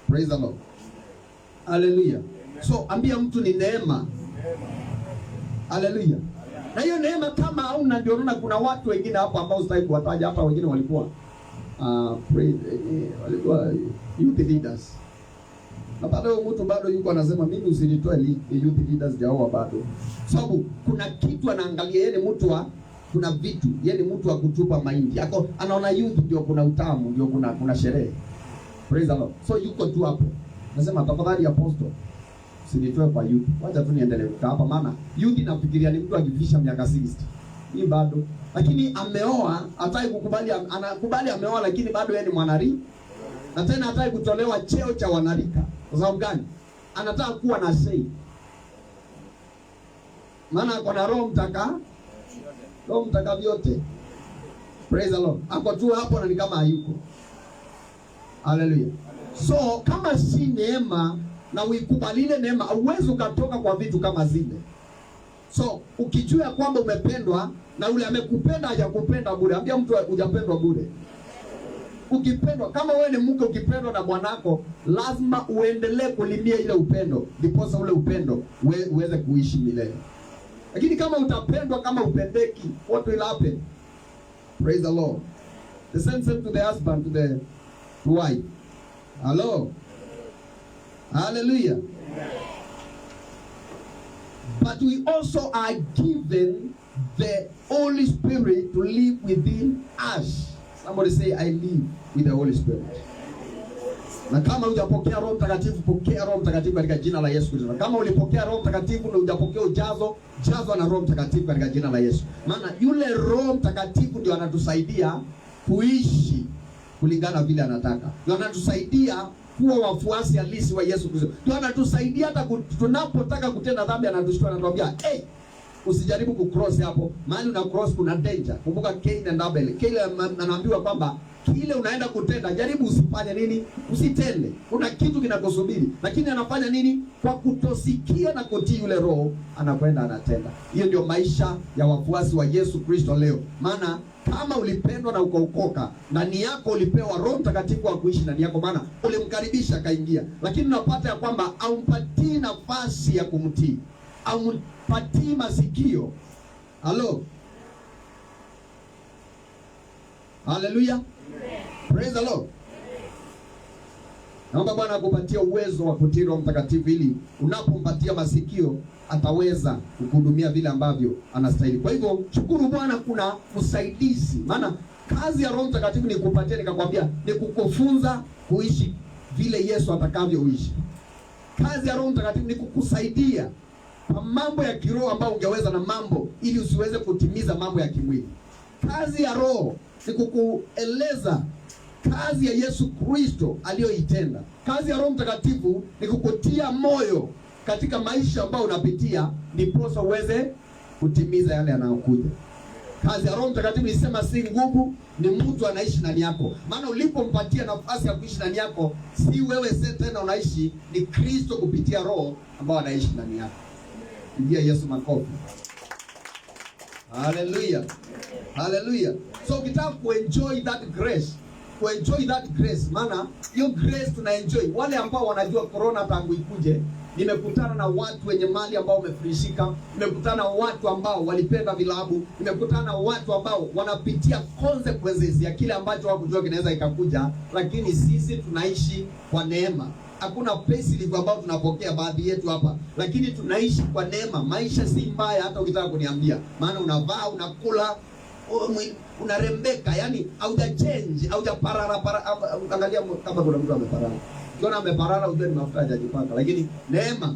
S1: Praise the Lord. Hallelujah. So ambia mtu ni neema. Hallelujah. Na hiyo neema kama hauna, ndio unaona kuna watu wengine hapa ambao sitaki kuwataja hapa, wengine walikuwa walikuwa youth leaders. Na bado mtu bado yuko anasema mimi usinitoe youth leaders jaoa bado. Sababu kuna kitu anaangalia yeye, mtu kuna vitu, yeye mtu wa kutupa mahindi. Yako anaona youth ndio kuna utamu, ndio kuna sherehe. Praise the Lord. So yuko tu hapo. Nasema tafadhali apostle, usinitoe kwa youth. Wacha tu niendelee kukaa hapa, maana youth nafikiria ni mtu akifikisha miaka 60. Hii bado. Lakini ameoa, hataki kukubali, anakubali ameoa lakini bado yeye ni mwanari. Na tena hataki kutolewa cheo cha wanarika. Kwa sababu gani? Anataka kuwa na sei. Maana ako na Roho Mtaka vyote. Praise the Lord. Ako tu hapo na ni kama hayuko. Hallelujah. So kama si neema na uikubali ile neema, hauwezi ukatoka kwa vitu kama zile. So ukijua kwamba umependwa na ule amekupenda hajakupenda bure. Ambia mtu hujapendwa bure. Ukipendwa, kama wewe ni mke ukipendwa na bwanako, lazima uendelee kulimia ile upendo, ndiposa ule upendo uweze kuishi milele. Lakini kama utapendwa kama upendeki, what will happen? Praise the Lord. The same to the husband, to the wife. Hello. Hallelujah. But we also are given the Holy Spirit to live within us. Somebody say, I live with the Holy Spirit. Na kama hujapokea Roho Mtakatifu, pokea Roho Mtakatifu katika jina la Yesu Kristo. Kama ulipokea Roho Mtakatifu na hujapokea ujazo, jazwa na Roho Mtakatifu katika jina la Yesu. Maana yule Roho Mtakatifu ndio anatusaidia kuishi kulingana vile anataka. Ndio anatusaidia kuwa wafuasi halisi wa Yesu Kristo. Ndio anatusaidia hata tunapotaka kutenda dhambi, anatushtua, anatuambia, "Hey, usijaribu kucross hapo. Mahali una cross kuna danger." Kumbuka Cain and Abel. Cain anaambiwa kwamba kile unaenda kutenda, jaribu usifanye nini? Usitende. Kuna kitu kinakusubiri. Lakini anafanya nini? Kwa kutosikia na kutii yule Roho, anakwenda anatenda. Hiyo ndio maisha ya wafuasi wa Yesu Kristo leo. Maana kama ulipendwa na ukaokoka, ndani yako ulipewa Roho Mtakatifu wa kuishi ndani yako, maana ulimkaribisha akaingia. Lakini unapata ya kwamba haumpatii nafasi ya kumtii. Haumpatii masikio. Halo. Hallelujah. Praise the Lord. Naomba Bwana akupatie uwezo wa kutii Roho Mtakatifu, ili unapompatia masikio ataweza kukuhudumia vile ambavyo anastahili. Kwa hivyo shukuru Bwana, kuna msaidizi. Maana kazi ya Roho Mtakatifu ni kupatia, nikakwambia, ni kukufunza kuishi vile Yesu atakavyoishi. Kazi ya Roho Mtakatifu ni kukusaidia kwa mambo ya kiroho ambayo ungeweza na mambo ili usiweze kutimiza mambo ya kimwili. Kazi ya Roho ni kukueleza kazi ya Yesu Kristo aliyoitenda. Kazi ya Roho Mtakatifu ni kukutia moyo katika maisha ambayo unapitia, ndipo uweze kutimiza yale yanayokuja. Kazi ya Roho Mtakatifu nisema si nguvu, ni mtu anaishi ndani yako. Maana ulipompatia nafasi ya kuishi ndani yako, si wewe tena unaishi, ni Kristo kupitia Roho ambao anaishi ndani yako. Pigia Yesu makofi. Hallelujah. Hallelujah. So ukitaka kuenjoy that grace, maana hiyo grace tunaenjoy. Wale ambao wanajua corona tangu ikuje, nimekutana na watu wenye mali ambao wamefurishika, nimekutana na watu ambao walipenda vilabu, nimekutana na watu ambao wanapitia consequences ya kile ambacho hawakujua kinaweza ikakuja, lakini sisi tunaishi kwa neema. Hakuna payslip ambao tunapokea baadhi yetu hapa, lakini tunaishi kwa neema. Maisha si mbaya hata ukitaka kuniambia. Maana unavaa, unakula, unarembeka, yani hauja change, hauja parara. Angalia kama kuna mtu ameparara. Ukiona ameparara ujue ni mafuta hajajipaka, lakini neema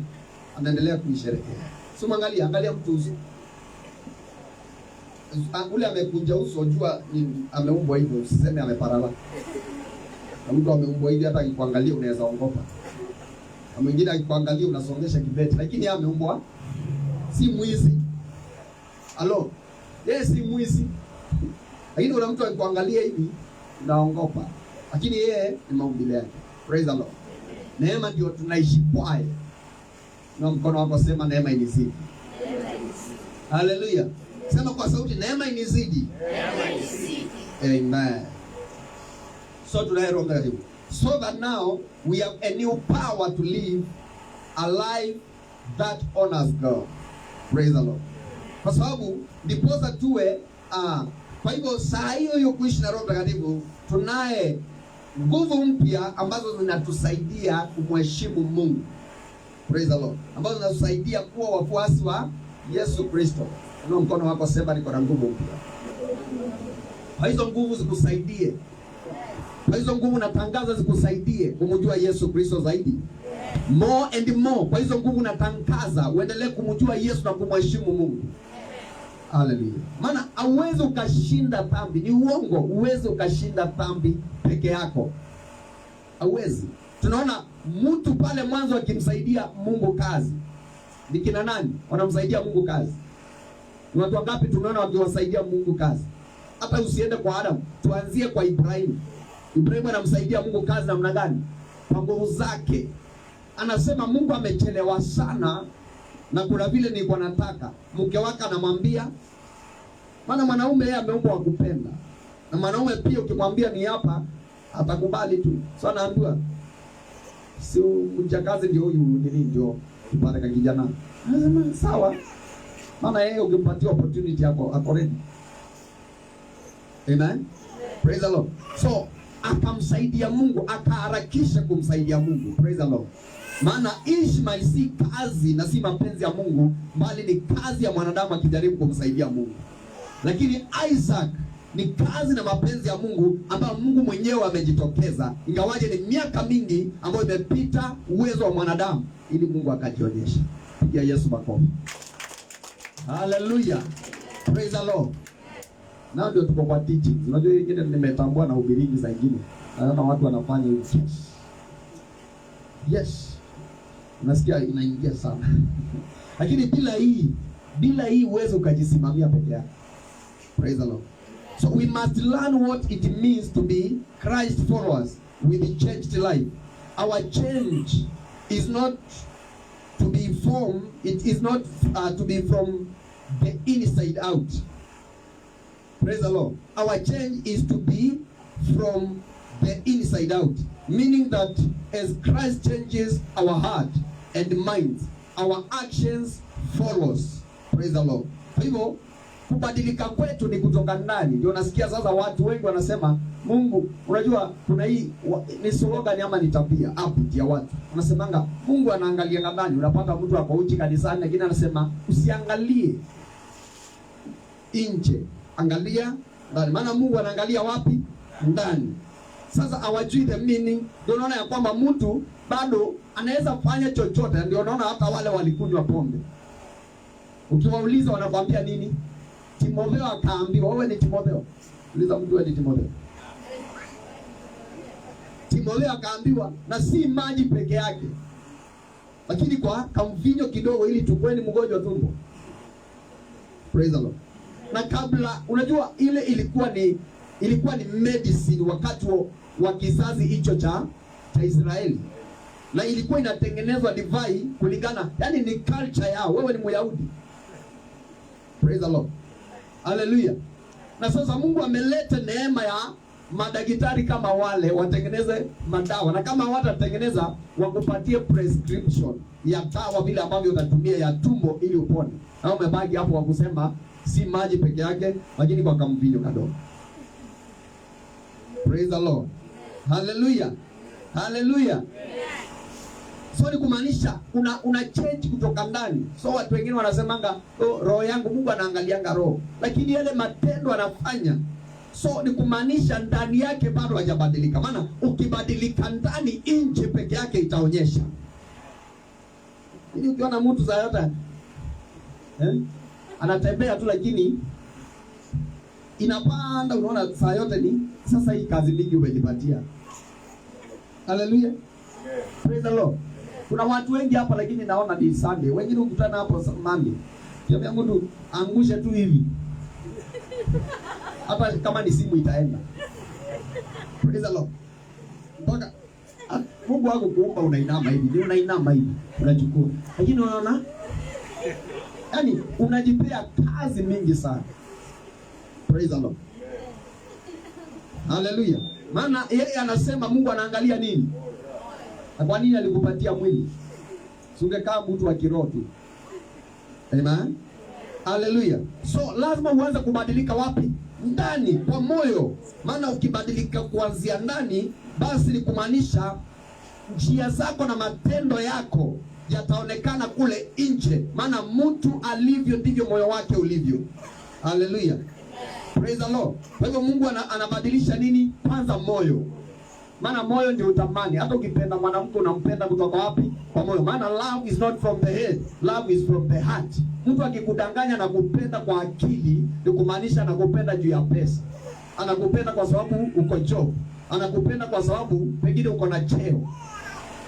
S1: anaendelea kuisherehekea. So angalia mtu uso. Ule amekunja uso, unajua ameumbwa hivyo, usiseme ameparara. Na mtu ameumbwa hivi hata akikuangalia unaweza ongopa. Na mwingine akikuangalia unasongesha kibeti, lakini yeye ameumbwa si mwizi. Halo. Yeye si mwizi. Lakini kuna mtu akikuangalia hivi unaongopa. Lakini yeye ni maumbile yake. Praise the Lord. Neema ndio tunaishi kwayo. Na mkono wako sema neema inizidi. Hallelujah. Sema kwa sauti, neema inizidi. Neema inizidi. Amen. So tunaye Roho Mtakatifu. So that now we have a new power to live a life that honors God. Praise the Lord. Kwa sababu ndiposa tuwe kwa hivyo saa hiyo kuishi na Roho Mtakatifu, tunaye nguvu mpya ambazo zinatusaidia kumheshimu Mungu. Praise the Lord. Ambazo zinatusaidia kuwa wafuasi wa Yesu Kristo. Ndio mkono wako sema niko na nguvu mpya. Kwa hizo nguvu zikusaidie. Kwa hizo nguvu natangaza zikusaidie kumjua Yesu Kristo zaidi. More and more. Kwa hizo nguvu natangaza uendelee kumjua Yesu na kumheshimu Mungu. Hallelujah. Maana hauwezi ukashinda dhambi, ni uongo. Uwezi ukashinda dhambi peke yako. Hauwezi. Tunaona mtu pale mwanzo akimsaidia Mungu kazi. Ni kina nani wanamsaidia Mungu kazi? Ni watu wangapi tunaona wakiwasaidia Mungu kazi? Hata usiende kwa Adam, tuanzie kwa Ibrahim. Ibrahim anamsaidia Mungu kazi namna gani? kwa nguvu zake. Anasema Mungu amechelewa sana, na kuna vile nilikuwa nataka. Mke wake anamwambia, maana mwanaume yeye ameumbwa wa kupenda, na mwanaume pia ukimwambia ni hapa atakubali tu. So anaambiwa si mjakazi ndio huyu ndio kipande ka kijana. Anasema sawa, maana yeye ukimpatia opportunity yako ako ready. Amen. Praise the Lord. So akamsaidia Mungu, akaharakisha kumsaidia Mungu. Praise the Lord. Maana Ishmael si kazi na si mapenzi ya Mungu, bali ni kazi ya mwanadamu akijaribu kumsaidia Mungu. Lakini Isaac ni kazi na mapenzi ya Mungu ambayo Mungu mwenyewe amejitokeza, ingawaje ni miaka mingi ambayo imepita uwezo wa mwanadamu, ili Mungu akajionyesha. Pigia Yesu makofi. Hallelujah. Praise the Lord. Na ndio tuko kwa teaching. Unajua wengine nimetambua na ubiriki za wengine. Naona watu wanafanya hivi. Yes. Unasikia inaingia sana. Lakini bila hii uwezo ukajisimamia peke yako. Praise the Lord. So we must learn what it means to be Christ followers with a changed life. Our change is not to be from, it is not to be from the inside out. Praise the Lord. Our change is to be from the inside out. Meaning that as Christ changes our heart and mind, our actions follows. Praise the Lord. Kwa hivyo kubadilika kwetu ni kutoka ndani. Ndio nasikia sasa watu wengi wanasema Mungu, unajua kuna hii ni slogan ama ni tabia habit ya watu. Wanasemanga Mungu anaangalia ndani. Unapata mtu ako uchi kanisani lakini anasema usiangalie nje, angalia ndani. Maana Mungu anaangalia wapi? Ndani. Sasa hawajui the meaning. Ndio unaona ya kwamba mtu bado anaweza fanya chochote. Ndio unaona hata wale walikunywa pombe, ukiwauliza wanakuambia nini? Timotheo akaambiwa, wewe ni Timotheo. Uliza mtu wewe ni Timotheo. Timotheo akaambiwa na si maji peke yake, lakini kwa kamvinyo kidogo ili tukweni mgonjwa tumbo. Praise the Lord. Na kabla, unajua ile ilikuwa ni medicine wakati wa kizazi hicho cha Israeli. Na ilikuwa inatengenezwa divai kulingana, yani ni culture yao. Wewe ni Myahudi. Praise the Lord. Hallelujah. Na sasa Mungu ameleta neema ya madaktari kama wale watengeneze madawa, na kama watatengeneza wakupatie prescription ya dawa vile ambavyo utatumia ya tumbo ili upone. Na umebaki hapo wakusema si maji peke yake lakini kwa kamvinyo kadogo. Praise the Lord. Hallelujah. Hallelujah. So ni kumaanisha una change kutoka ndani. So watu wengine wanasemanga roho yangu, Mungu anaangalianga roho, lakini yale matendo anafanya. So ni kumaanisha ndani yake bado hajabadilika. Maana ukibadilika ndani, nje peke yake itaonyesha. Ili ukiona mtu za yote anatembea tu lakini inapanda, unaona saa yote ni sasa hii kazi mingi umejipatia. Hallelujah. Praise the Lord. Kuna watu wengi hapa lakini naona ni Sunday. Wengine ukutana hapo Monday. Kiambia mtu angushe tu hivi. Hata kama ni simu itaenda. Praise the Lord. Mpaka Mungu wako kuomba unainama hivi. Ni unainama hivi. Unachukua. Lakini unaona? Yaani unajipea kazi mingi sana. Praise the Lord. Hallelujah. Maana yeye anasema Mungu anaangalia nini? Na kwa nini alikupatia mwili? Ungekaa mtu wa kiroho tu. Amen. Hallelujah. So lazima uanze kubadilika wapi? Ndani, kwa moyo. Maana ukibadilika kuanzia ndani, basi ni kumaanisha njia zako na matendo yako yataonekana kule nje. Maana mtu alivyo ndivyo moyo wake ulivyo. Hallelujah. Praise the Lord. Kwa hivyo Mungu anabadilisha nini? Kwanza moyo. Maana moyo ndio utamani. Hata ukipenda mwanamke unampenda kutoka wapi? Kwa moyo. Maana love is not from the head, love is from the heart. Mtu akikudanganya na kupenda kwa akili, ni kumaanisha anakupenda juu ya pesa. Anakupenda kwa sababu uko job. Anakupenda kwa sababu pengine uko na cheo.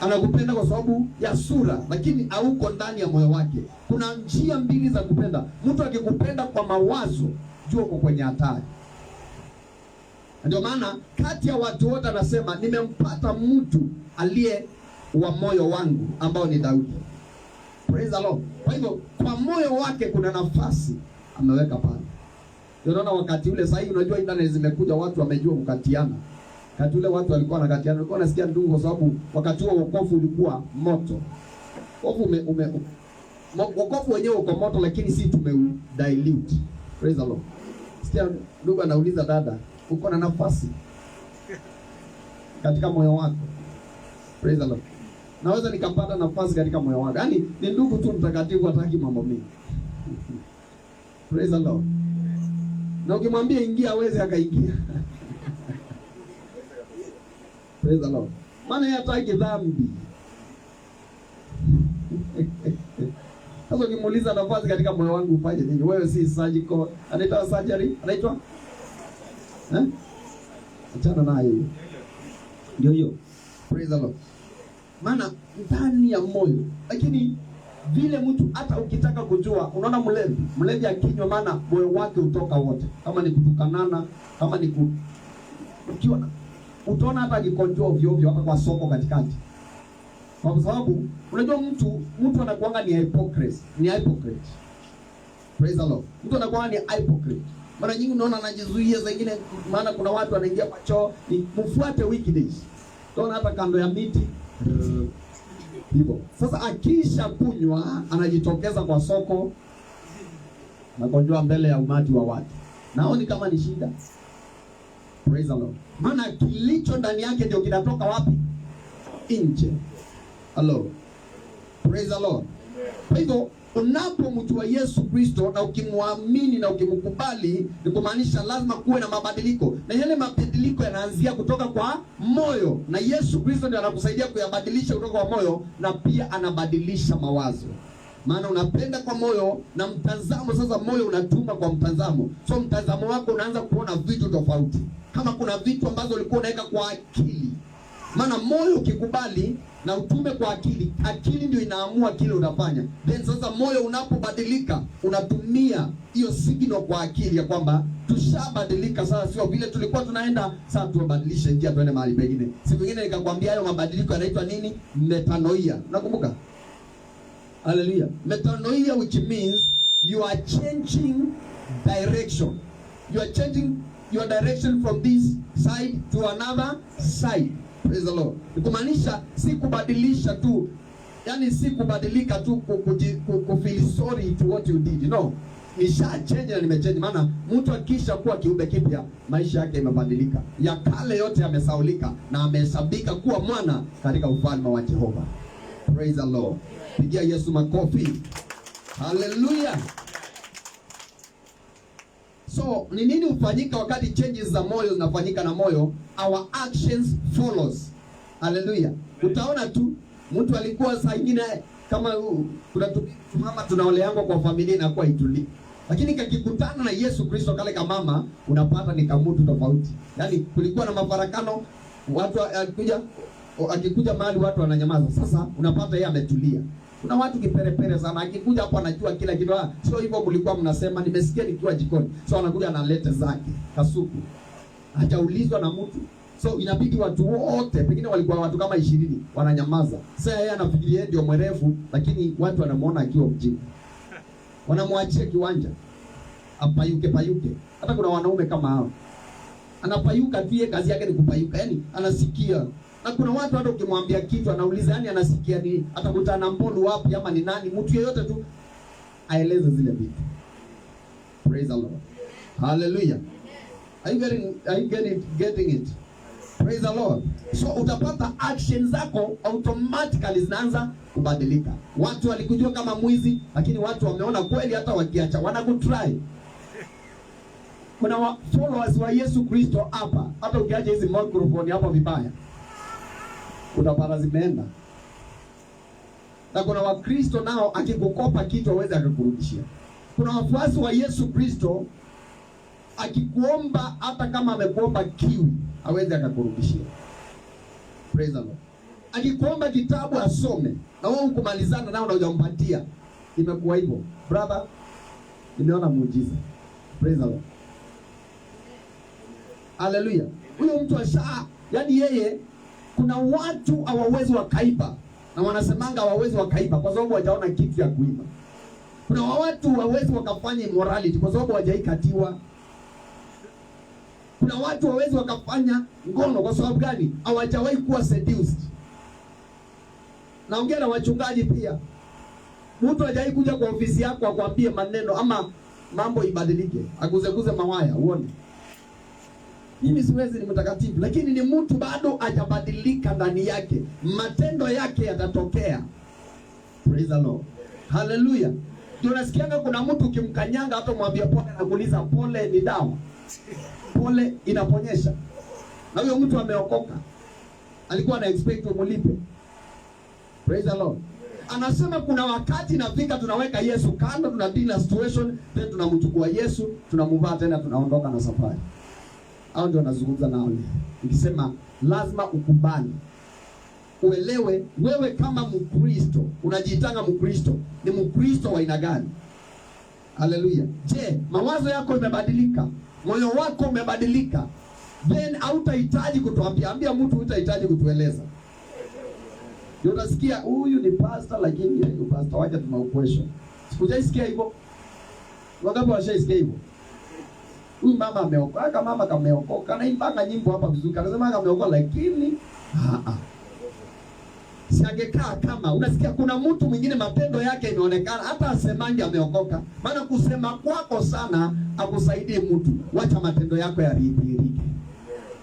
S1: Anakupenda kwa sababu ya sura, lakini hauko ndani ya moyo wake. Kuna njia mbili za kupenda. Mtu akikupenda kwa mawazo, jua uko kwenye hatari. Ndio maana kati ya watu wote anasema nimempata mtu aliye wa moyo wangu, ambao ni Daudi. Praise the Lord. Kwa hivyo kwa moyo wake kuna nafasi ameweka pale. Unaona wakati ule, sasa hivi unajua internet zimekuja, watu wamejua kukatiana. Wakati ule watu walikuwa wanakatiana, walikuwa nasikia ndugu, kwa sababu wakati huo wokovu ulikuwa moto. Wokovu wenyewe uko moto, lakini si dilute. Praise the Lord. Sikia ndugu anauliza dada, uko na nafasi katika moyo wako? Praise the Lord. Naweza nikapata nafasi katika moyo wako. Yaani ni ndugu tu mtakatifu, hataki mambo mengi. Praise the Lord. Na ukimwambia ingia, hawezi akaingia. Praise the Lord. Maana yeye hataki dhambi. Sasa ukimuuliza nafasi katika moyo wangu ufanye nini? Wewe si surgical, anaitwa surgery, anaitwa achana nayo hiyo. Ndio hiyo. Praise the Lord. Maana ndani ya moyo, lakini vile mtu hata ukitaka kujua, unaona mlevi akinywa, maana moyo wake utoka wote. Kama ni kutukanana, kama ni ukiwa utaona hata akikonjoa ovyo ovyo hapa kwa soko katikati. Kwa sababu unajua mtu anakuanga ni hypocrite. Praise the Lord. Mtu anakuanga ni hypocrite. Mara nyingi unaona anajizuia zingine, maana kuna watu wanaingia kwa choo, ni mfuate weekdays. Unaona hata kando ya miti hivyo. Sasa akisha kunywa anajitokeza kwa soko na konjoa mbele ya umati wa watu. Naoni kama ni shida. Praise the Lord. Maana kilicho ndani yake ndio kinatoka wapi? Nje. Hello. Praise the Lord. Kwa hivyo unapomjua Yesu Kristo na ukimwamini na ukimkubali, ni kumaanisha lazima kuwe na mabadiliko. Na yale mabadiliko yanaanzia kutoka kwa moyo, na Yesu Kristo ndiye anakusaidia kuyabadilisha kutoka kwa moyo, na pia anabadilisha mawazo. Maana unapenda kwa moyo na mtazamo, sasa moyo unatuma kwa mtazamo. So mtazamo wako unaanza kuona vitu tofauti. Kama kuna vitu ambazo ulikuwa unaweka kwa akili. Maana moyo ukikubali na utume kwa akili, akili ndio inaamua kile utafanya. Then sasa moyo unapobadilika, unatumia hiyo signal kwa akili ya kwamba tushabadilika sasa, sio vile tulikuwa tunaenda, sasa tubadilishe njia tuende mahali pengine. Siku nyingine nikakwambia hayo mabadiliko yanaitwa nini? Metanoia. Nakumbuka? Hallelujah. Metanoia, which means you are changing direction. You are changing your direction from this side to another side. Praise the Lord. Kumaanisha si kubadilisha tu, yani si kubadilika tu kufeel sorry to what you did. No. Nisha change na nimechange. Maana mtu akisha kuwa kiumbe kipya, maisha yake yamebadilika. Ya kale yote yamesaulika na amehesabika kuwa mwana katika ufalme wa Jehova. Praise the Lord. Pigia Yesu makofi. Hallelujah. So, ni nini hufanyika wakati changes za moyo zinafanyika na moyo? Our actions follows. Hallelujah. Utaona tu mtu alikuwa saa nyingine kama kuna mama tunaoleangwa kwa familia inakuwa ituli. Lakini kakikutana na Yesu Kristo kale kama mama, unapata ni kamutu tofauti. Yaani kulikuwa na mafarakano, watu akikuja mahali watu wananyamaza. Sasa unapata yeye ametulia. Kuna watu kiperepere sana, akikuja hapo anajua kila kitu. Sio hivyo mlikuwa mnasema, nimesikia nikiwa jikoni. So anakuja analeta zake kasuku, hajaulizwa na mtu. So inabidi watu wote, pengine walikuwa watu kama 20, wananyamaza. Sasa yeye anafikiria ndio mwerevu, lakini watu wanamuona akiwa mjinga. Wanamwachia kiwanja apayuke. Hata kuna wanaume kama hao, anapayuka tu, yeye kazi yake ni kupayuka. Yaani anasikia. Na kuna watu hata ukimwambia kitu anauliza, yani anasikia ni atakutana na mbolu wapi ama ni nani, mtu yeyote tu aeleze zile vitu. Praise the Lord. Hallelujah. Are you getting it? Praise the Lord. So utapata action zako automatically zinaanza kubadilika. Watu walikujua kama mwizi, lakini watu wameona kweli hata wakiacha wanakutry. Kuna followers wa Yesu Kristo hapa, hata ukiacha hizi microphone hapa vibaya, utapata zimeenda. Na kuna Wakristo nao akikukopa kitu hawezi akakurudishia. Kuna wafuasi wa Yesu Kristo akikuomba hata kama amekuomba kiwi hawezi akakurudishia. Praise the Lord. Akikuomba kitabu asome na wewe ukumalizana nao na hujampatia, imekuwa hivyo. Brother, nimeona muujiza. Praise the Lord. Hallelujah. Huyo mtu yani yeye Kuna watu hawawezi wakaiba, na wanasemanga hawawezi wakaiba kwa sababu hawajaona kitu ya kuiba. Kuna watu hawawezi wakafanya immorality kwa sababu hawajaikatiwa. Kuna watu hawawezi wakafanya ngono kwa sababu gani? Hawajawahi kuwa seduced. Naongea na wachungaji pia. Mtu hajawahi kuja kwa ofisi yako akwambie maneno ama mambo ibadilike, akuzeguze mawaya uone. Mimi siwezi, ni mtakatifu, lakini ni mtu bado hajabadilika ndani yake. Matendo yake yatatokea. Praise the Lord. Hallelujah. Ndio nasikianga kuna mtu ukimkanyanga hata mwambie pole, anakuuliza pole ni dawa. Pole inaponyesha. Na huyo mtu ameokoka. Alikuwa ana expect umulipe. Praise the Lord. Anasema kuna wakati nafika tunaweka Yesu kando, tunadeal na situation, then tunamchukua Yesu, tunamvaa tena, tunaondoka na safari. Hao ndio nazungumza nao. Nikisema lazima ukubali. Uelewe wewe kama Mkristo, unajitanga Mkristo, ni Mkristo wa aina gani? Haleluya. Je, mawazo yako yamebadilika? Moyo wako umebadilika? Then hautahitaji kutuambia, ambia mtu hutahitaji kutueleza. Ndio unasikia huyu ni pastor lakini yeye pastor wake tuna question. Sikujaisikia hivyo. Wangapi washaisikia hivyo? Huyu mama ameokoka, mama kameokoka, na imbanga nyimbo hapa vizuri. Anasema ameokoka lakini siangekaa kama unasikia kuna mtu mwingine matendo yake inaonekana hata asemangi ameokoka. Maana kusema kwako sana akusaidie mtu. Wacha matendo yako yaridhirike.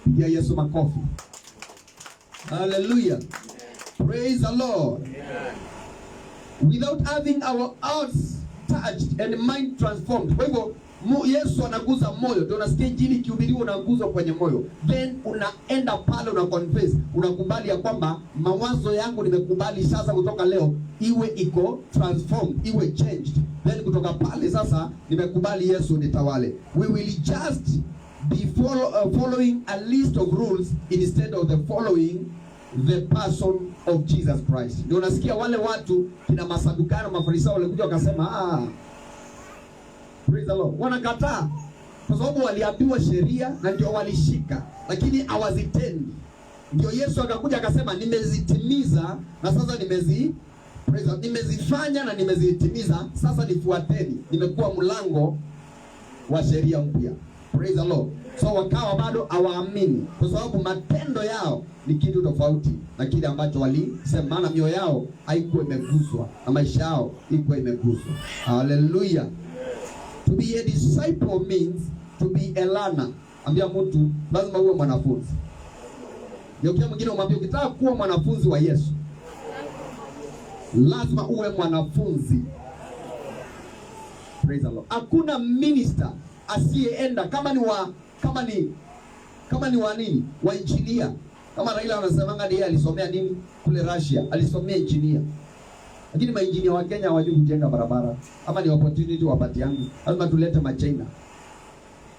S1: Pigia Yesu makofi. Hallelujah. Praise the Lord. Without having our hearts touched and mind transformed. Kwa hivyo Yesu anaguza moyo. Ndio unasikia injili kihubiriwa, unaguzwa kwenye moyo. Then unaenda pale una confess, unakubali ya kwamba mawazo yangu nimekubali sasa kutoka leo iwe iko transformed, iwe changed. Then kutoka pale sasa nimekubali Yesu nitawale. We will just be following a list of rules instead of the following the person of Jesus Christ. Ndio unasikia wale watu kina Masadukayo na Mafarisayo walikuja wakasema praise the Lord. Wanakataa kwa sababu waliambiwa sheria na ndio walishika, lakini hawazitendi. Ndio Yesu akakuja akasema nimezitimiza na sasa nimezifanya na nimezitimiza, sasa nifuateni. Nimekuwa mlango wa sheria mpya. Praise the Lord. So wakawa bado hawaamini kwa sababu matendo yao ni kitu tofauti na kile ambacho walisema, maana mioyo yao haikuwa imeguswa na maisha yao ilikuwa imeguswa. Hallelujah. To be a disciple means to be a learner. Ambia mtu lazima uwe mwanafunzi. Ndio kile mwingine umwambia ukitaka kuwa mwanafunzi wa Yesu lazima uwe mwanafunzi. Praise the Lord. Hakuna minister asiyeenda kama ni wa nini? Wa engineer. Kama Raila anasemanga yeye alisomea nini kule Russia? Alisomea engineer. Lakini maengineer wa Kenya hawajui kujenga barabara. Ama ni opportunity wapati yangu. Lazima tulete machina.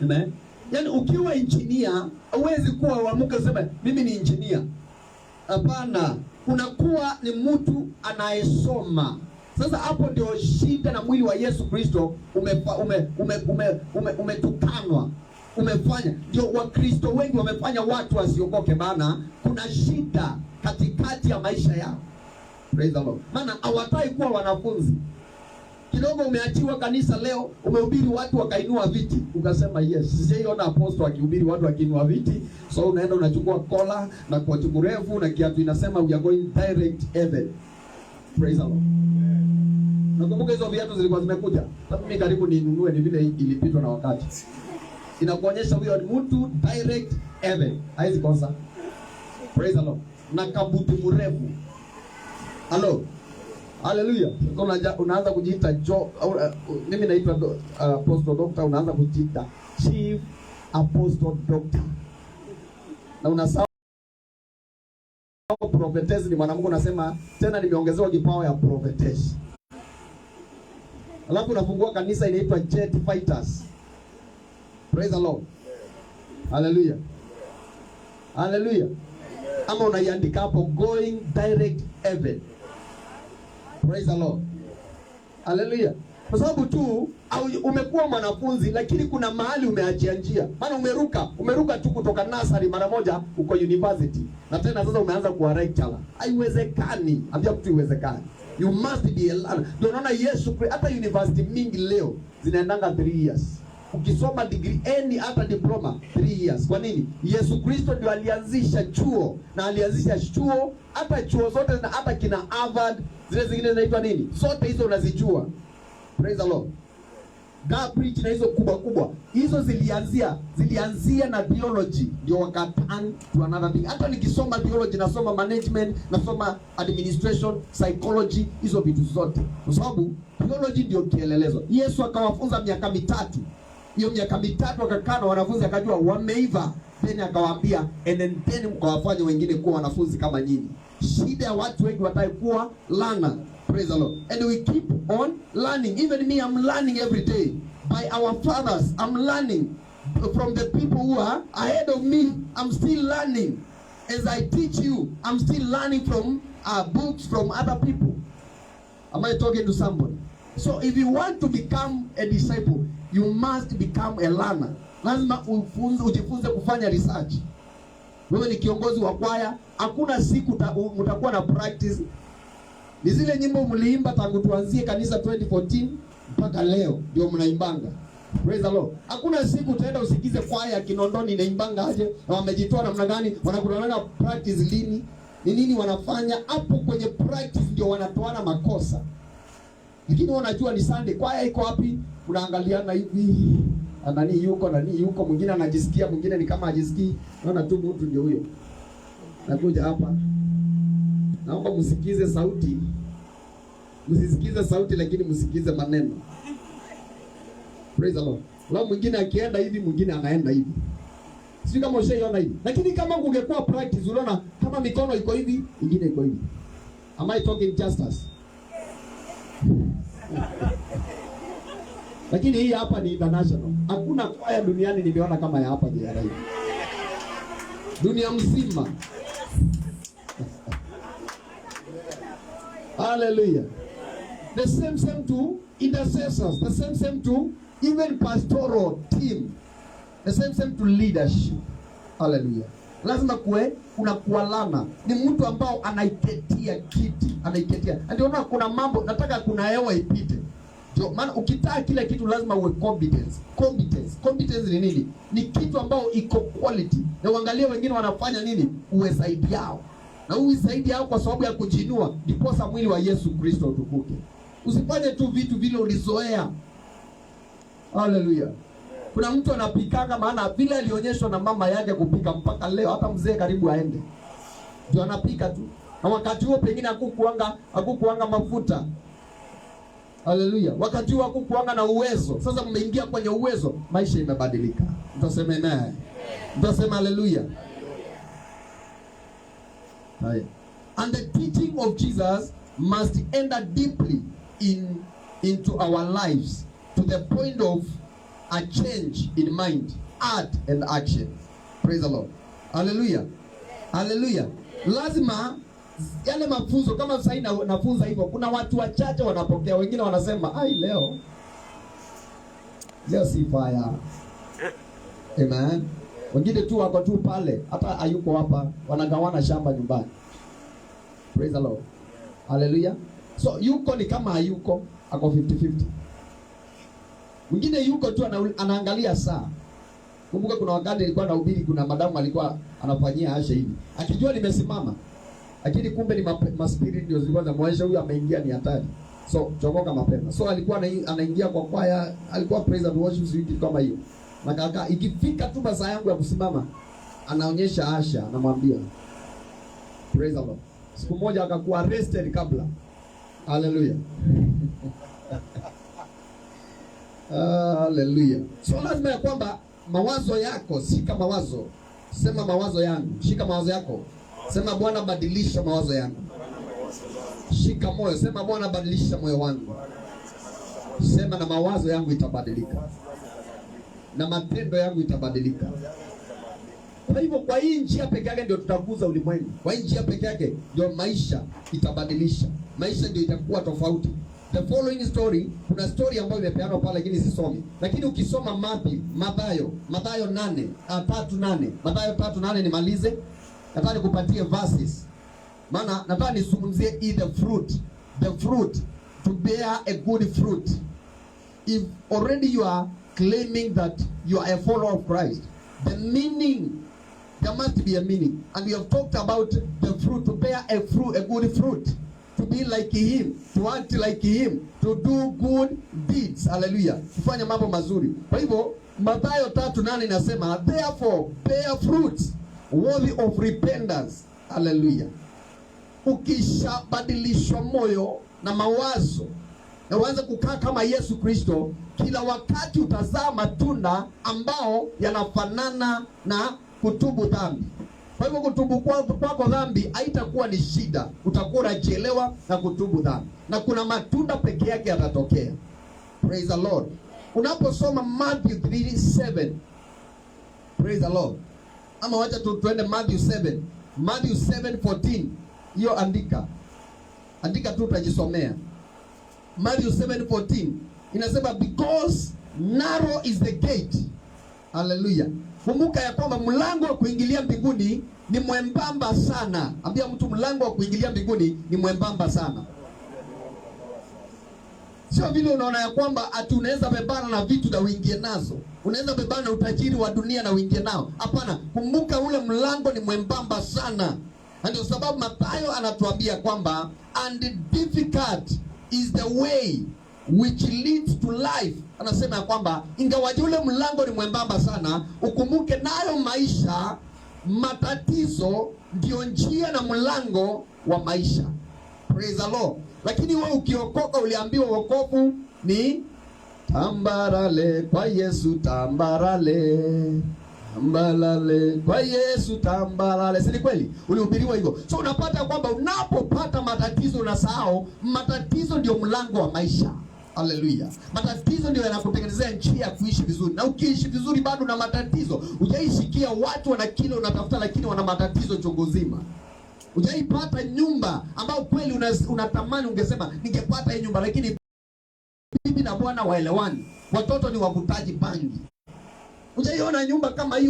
S1: Amen. Yaani ukiwa engineer huwezi kuwa uamuke sema mimi ni engineer. Hapana. Unakuwa ni mtu anayesoma. Sasa hapo ndio shida na mwili wa Yesu Kristo umetukanwa. Umefanya ndio Wakristo wengi wamefanya watu wasiokoke, maana kuna shida katikati ya maisha yao. Praise the Lord. Maana hawataki kuwa wanafunzi. Kidogo umeachiwa kanisa leo, umehubiri watu wakainua viti, ukasema yes, sijaiona apostle akihubiri watu wakiinua viti. So unaenda unachukua kola na koti mrefu na kiatu inasema we are going direct heaven. Praise the Lord. Nakumbuka hizo viatu zilikuwa zimekuja. Sasa mimi karibu ninunue, ni vile ilipitwa na wakati. Inakuonyesha huyo mtu direct heaven. Haizi kosa. Praise the Lord. Na kabuti mrefu. Hello. Hallelujah. Unaanza kujiita mimi naitwa Apostle Doctor, unaanza kujiita Chief Apostle Doctor. Na unasahau prophetess ni mwanamke, unasema tena nimeongezewa kipawa ya prophetess. Alafu unafungua kanisa inaitwa Jet Fighters. Praise the Lord. Hallelujah. Hallelujah. Ama unaiandika hapo going direct heaven. Praise the Lord. Hallelujah.
S2: Kwa sababu tu umekuwa mwanafunzi lakini kuna mahali umeachia njia. Maana umeruka tu kutoka nursery mara moja uko university. Na tena sasa umeanza kuwa lecturer. Haiwezekani. Ambia mtu iwezekani. You must be a learner. Ndio unaona Yesu hata university mingi leo zinaendanga 3 years. Ukisoma degree hata diploma 3 years. Kwa nini? Yesu Kristo ndio alianzisha chuo, na alianzisha chuo hata chuo zote, na hata kina Harvard, zile zingine zinaitwa nini? Zote hizo unazijua. Praise the Lord. Cambridge na hizo kubwa hizo zilianzia na theology, ndio wakaturn to another thing. Hata nikisoma theology, nasoma management, nasoma administration, psychology, hizo vitu zote, kwa sababu theology ndio kielelezo. Yesu akawafunza miaka 3. Hiyo miaka 3 akakaa na wanafunzi, akajua wameiva, then akawaambia enendeni mkawafanye wengine kuwa wanafunzi kama nyinyi. Shida ya watu wengi wataka kuwa learner. Praise the Lord. And we keep on learning. Even me, I'm learning every day. By our fathers, I'm learning. From the people who are ahead of me, I'm still learning. As I teach you, I'm still learning from books from other people. Am I talking to somebody? So if you want to become a disciple, you must become a learner. Lazima ujifunze kufanya research. Wewe ni kiongozi wa kwaya, hakuna siku mtakuwa na practice. Ni zile nyimbo mliimba tangu tuanzie kanisa 2014 mpaka leo ndio mnaimbanga. Praise the Lord. Hakuna siku utaenda usikize kwaya Kinondoni inaimbanga aje, na wamejitoa namna gani, wanakutana practice lini, ni nini wanafanya hapo. Kwenye practice ndio wanatoana makosa. Lakini wanajua ni Sunday, kwaya iko wapi, unaangaliana hivi, nani yuko, mwingine anajisikia, mwingine ni kama hajisikii. Naona tu mtu ndio huyo nakuja hapa. Naomba msikize sauti. Msisikize sauti, lakini msikize maneno. Praise the Lord. Lao mwingine akienda hivi, mwingine anaenda hivi. Sio kama ushaiona hivi. Lakini kama ungekuwa practice, unaona kama mikono iko hivi, nyingine iko hivi. Am I talking justice? Lakini hii hapa ni international. Hakuna kwaya duniani nimeona kama ya hapa JRA. Dunia mzima. Hallelujah. The same to intercessors. The same to even pastoral team. The same to leadership. Hallelujah. Lazima kuna kualana. Ni mtu ambao anaiketia kiti. Anaiketia. Ndio unaona kuna mambo, nataka kuna hewa ipite. Ndio maana ukitaka kila kitu lazima uwe competence. Competence ni nini? Ni kitu ambao iko quality. Na uangalie wengine wanafanya nini? Uwe zaidi yao. Na uwe zaidi yao kwa sababu ya kujinua, ndiposa mwili wa Yesu Kristo utukuke. Usifanye tu vitu vile ulizoea. Hallelujah. Kuna mtu anapikanga, maana vile alionyeshwa na mama yake kupika mpaka leo, hata mzee karibu aende, ndio anapika tu. Na wakati huo pengine hakukuanga mafuta. Hallelujah. Wakati huo hakukuanga na uwezo. Sasa mmeingia kwenye uwezo, maisha imebadilika. Mtasema amen. Mtasema hallelujah. And the teaching of Jesus must enter deeply into our lives, to the point of a change in mind, heart and action. Praise the Lord. Hallelujah. Hallelujah. Lazima yale mafunzo, kama sasa nafunza hivyo, kuna watu wachache wanapokea, wengine wanasema ai, leo si fire. Amen. Wengine tu wako tu pale, hata hayuko hapa, wanagawana shamba nyumbani. Praise the Lord. Hallelujah. So yuko ni kama hayuko, ako 50-50. Mwingine yuko tu anaangalia saa. Kumbuka kuna wakati nilikuwa nahubiri, kuna madamu alikuwa anafanyia Asha hivi, akijua nimesimama, lakini kumbe ni maspirit ndio zilikuwa zinamwonyesha huyu ameingia, ni hatari. So chomoka mapema. So alikuwa anaingia kwa kwaya, alikuwa praise and worship wiki kama hiyo. Na kaka ikifika tu saa yangu ya kusimama, anaonyesha Asha, anamwambia praise the Lord. Siku moja akakuwa arrested kabla. Hallelujah. Hallelujah. So lazima ya kwamba mawazo yako, shika mawazo. Sema mawazo yangu. Shika mawazo yako. Sema Bwana badilisha mawazo yangu. Shika moyo. Sema Bwana badilisha moyo wangu. Sema na mawazo yangu itabadilika. Na matendo yangu itabadilika. Kwa hivyo kwa hii njia pekee yake ndio tutaguza ulimwengu. Kwa hii njia pekee yake ndio maisha itabadilisha. Maisha ndio itakuwa tofauti.
S1: The following story, kuna story ambayo imepeanwa pale lakini sisomi. Lakini ukisoma Mathayo 3:8, Mathayo 3:8 nimalize. Nataka nikupatie verses. Maana nataka nisungumzie the fruit to bear a good fruit. If already you are claiming that you are a follower of Christ, the meaning, there must be a meaning. And we have talked about the fruit, to bear a good fruit, to be like him, to act like him, to do good deeds. Hallelujah. Kufanya mambo mazuri. Kwa hivyo Mathayo 3:8 inasema, therefore bear fruits worthy of repentance. Hallelujah. Ukishabadilishwa moyo na mawazo na uanze kukaa kama Yesu Kristo, kila wakati utazaa matunda ambao yanafanana na kutubu dhambi. Kwa hivyo kutubu kwako dhambi haitakuwa ni shida, utakuwa unajielewa na kutubu dhambi, na kuna matunda peke yake yatatokea. Praise the Lord. Unaposoma Matthew 3:7, praise the Lord. Ama wacha tuende Matthew 7, Matthew 7:14. Hiyo andika tu utajisomea. Matthew 7:14 inasema, because narrow is the gate. Hallelujah. Kumbuka ya kwamba mlango wa kuingilia mbinguni ni mwembamba sana. Ambia mtu, mlango wa kuingilia mbinguni ni mwembamba sana. Sio vile unaona ya kwamba ati unaweza bebana na vitu na uingie nazo. Unaweza bebana na utajiri wa dunia na uingie nao. Hapana, kumbuka ule mlango ni mwembamba sana. Ndio sababu Mathayo anatuambia kwamba, and difficult is the way which leads to life. Anasema ya kwamba ingawaje ule mlango ni mwembamba sana, ukumbuke nayo maisha, matatizo ndio njia na mlango wa maisha. Praise the Lord. Lakini wewe ukiokoka, uliambiwa wokovu ni tambarale kwa Yesu, tambarale tambalale kwa Yesu, tambalale. Si kweli? Ulihubiriwa hivyo. So unapata kwamba unapopata matatizo unasahau matatizo ndio mlango wa maisha. Hallelujah. Matatizo ndio yanakutengenezea njia ya kuishi vizuri. Na ukiishi vizuri bado na matatizo, hujaishikia watu wana kile unatafuta lakini wana matatizo chungu nzima. Hujaipata nyumba ambao kweli unatamani ungesema ningepata hii nyumba, lakini bibi na bwana waelewani. Watoto ni wavutaji bangi. Hujaiona nyumba kama hii,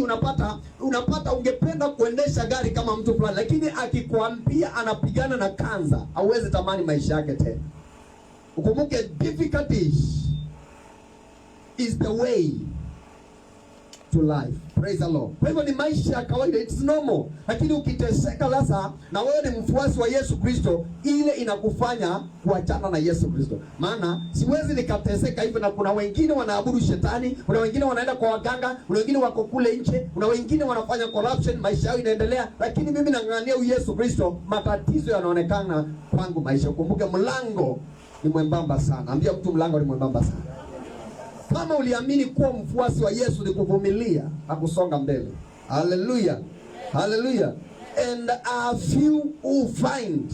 S1: unapata ungependa kuendesha gari kama mtu fulani, lakini akikwambia anapigana na kanza, hauwezi tamani maisha yake tena. Ukumbuke, difficulties is the way to life. Praise the Lord. Kwa hivyo ni maisha ya kawaida, it's normal. Lakini ukiteseka sasa na wewe ni mfuasi wa Yesu Kristo, ile inakufanya kuachana na Yesu Kristo. Maana siwezi nikateseka hivyo, na kuna wengine wanaabudu shetani, kuna wengine wanaenda kwa waganga, kuna wengine wako kule nje, kuna wengine wanafanya corruption, maisha yao inaendelea, lakini mimi nang'ang'ania Yesu Kristo, matatizo yanaonekana kwangu maisha. Ukumbuke mlango ni mwembamba sana. Ambia mtu, mlango ni mwembamba sana. Kama uliamini kuwa mfuasi wa Yesu ni kuvumilia na kusonga mbele. Hallelujah. Hallelujah. And a few who find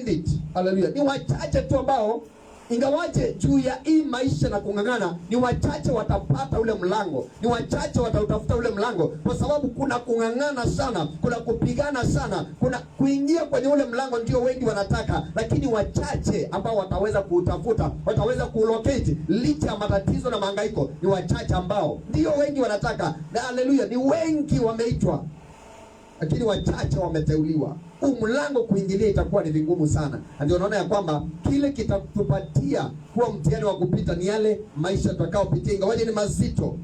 S1: it. Hallelujah. Ni wachache tu ambao, ingawaje juu ya hii maisha na kung'ang'ana, ni wachache watapata ule mlango. Ni wachache watautafuta ule mlango, kwa sababu kuna kung'ang'ana sana, kuna kupigana sana, kuna kuingia kwenye ule mlango ndio wengi wanataka, lakini wachache ambao wataweza kuutafuta, wataweza kulocate licha ya matatizo na mahangaiko. Ni wachache ambao ndio wengi wanataka. Na haleluya, ni wengi wameitwa, lakini wachache wameteuliwa. Mlango kuingilia itakuwa ni vingumu sana. Ndio unaona ya kwamba kile kitatupatia kuwa mtihani wa kupita ni yale maisha tutakayopitia, ingawaje ni mazito,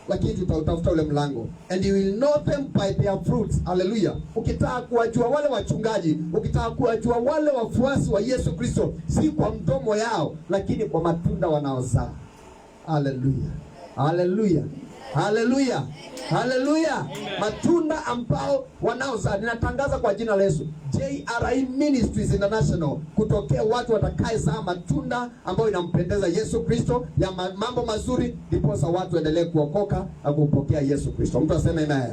S1: lakini tutautafuta ule mlango. And you will know them by their fruits. Hallelujah. Ukitaka kuwajua wale wachungaji, ukitaka kuwajua wale wafuasi wa Yesu Kristo, si kwa mdomo yao, lakini kwa matunda wanaozaa. Hallelujah. Hallelujah. Hallelujah. Hallelujah. Matunda ambao wanaozaa. Ninatangaza kwa jina la Yesu, JRI Ministries International, kutokea watu watakayezaa matunda ambayo inampendeza Yesu Kristo, ya mambo mazuri, ndiposa watu endelee kuokoka na kumpokea Yesu Kristo. Mtu aseme amen.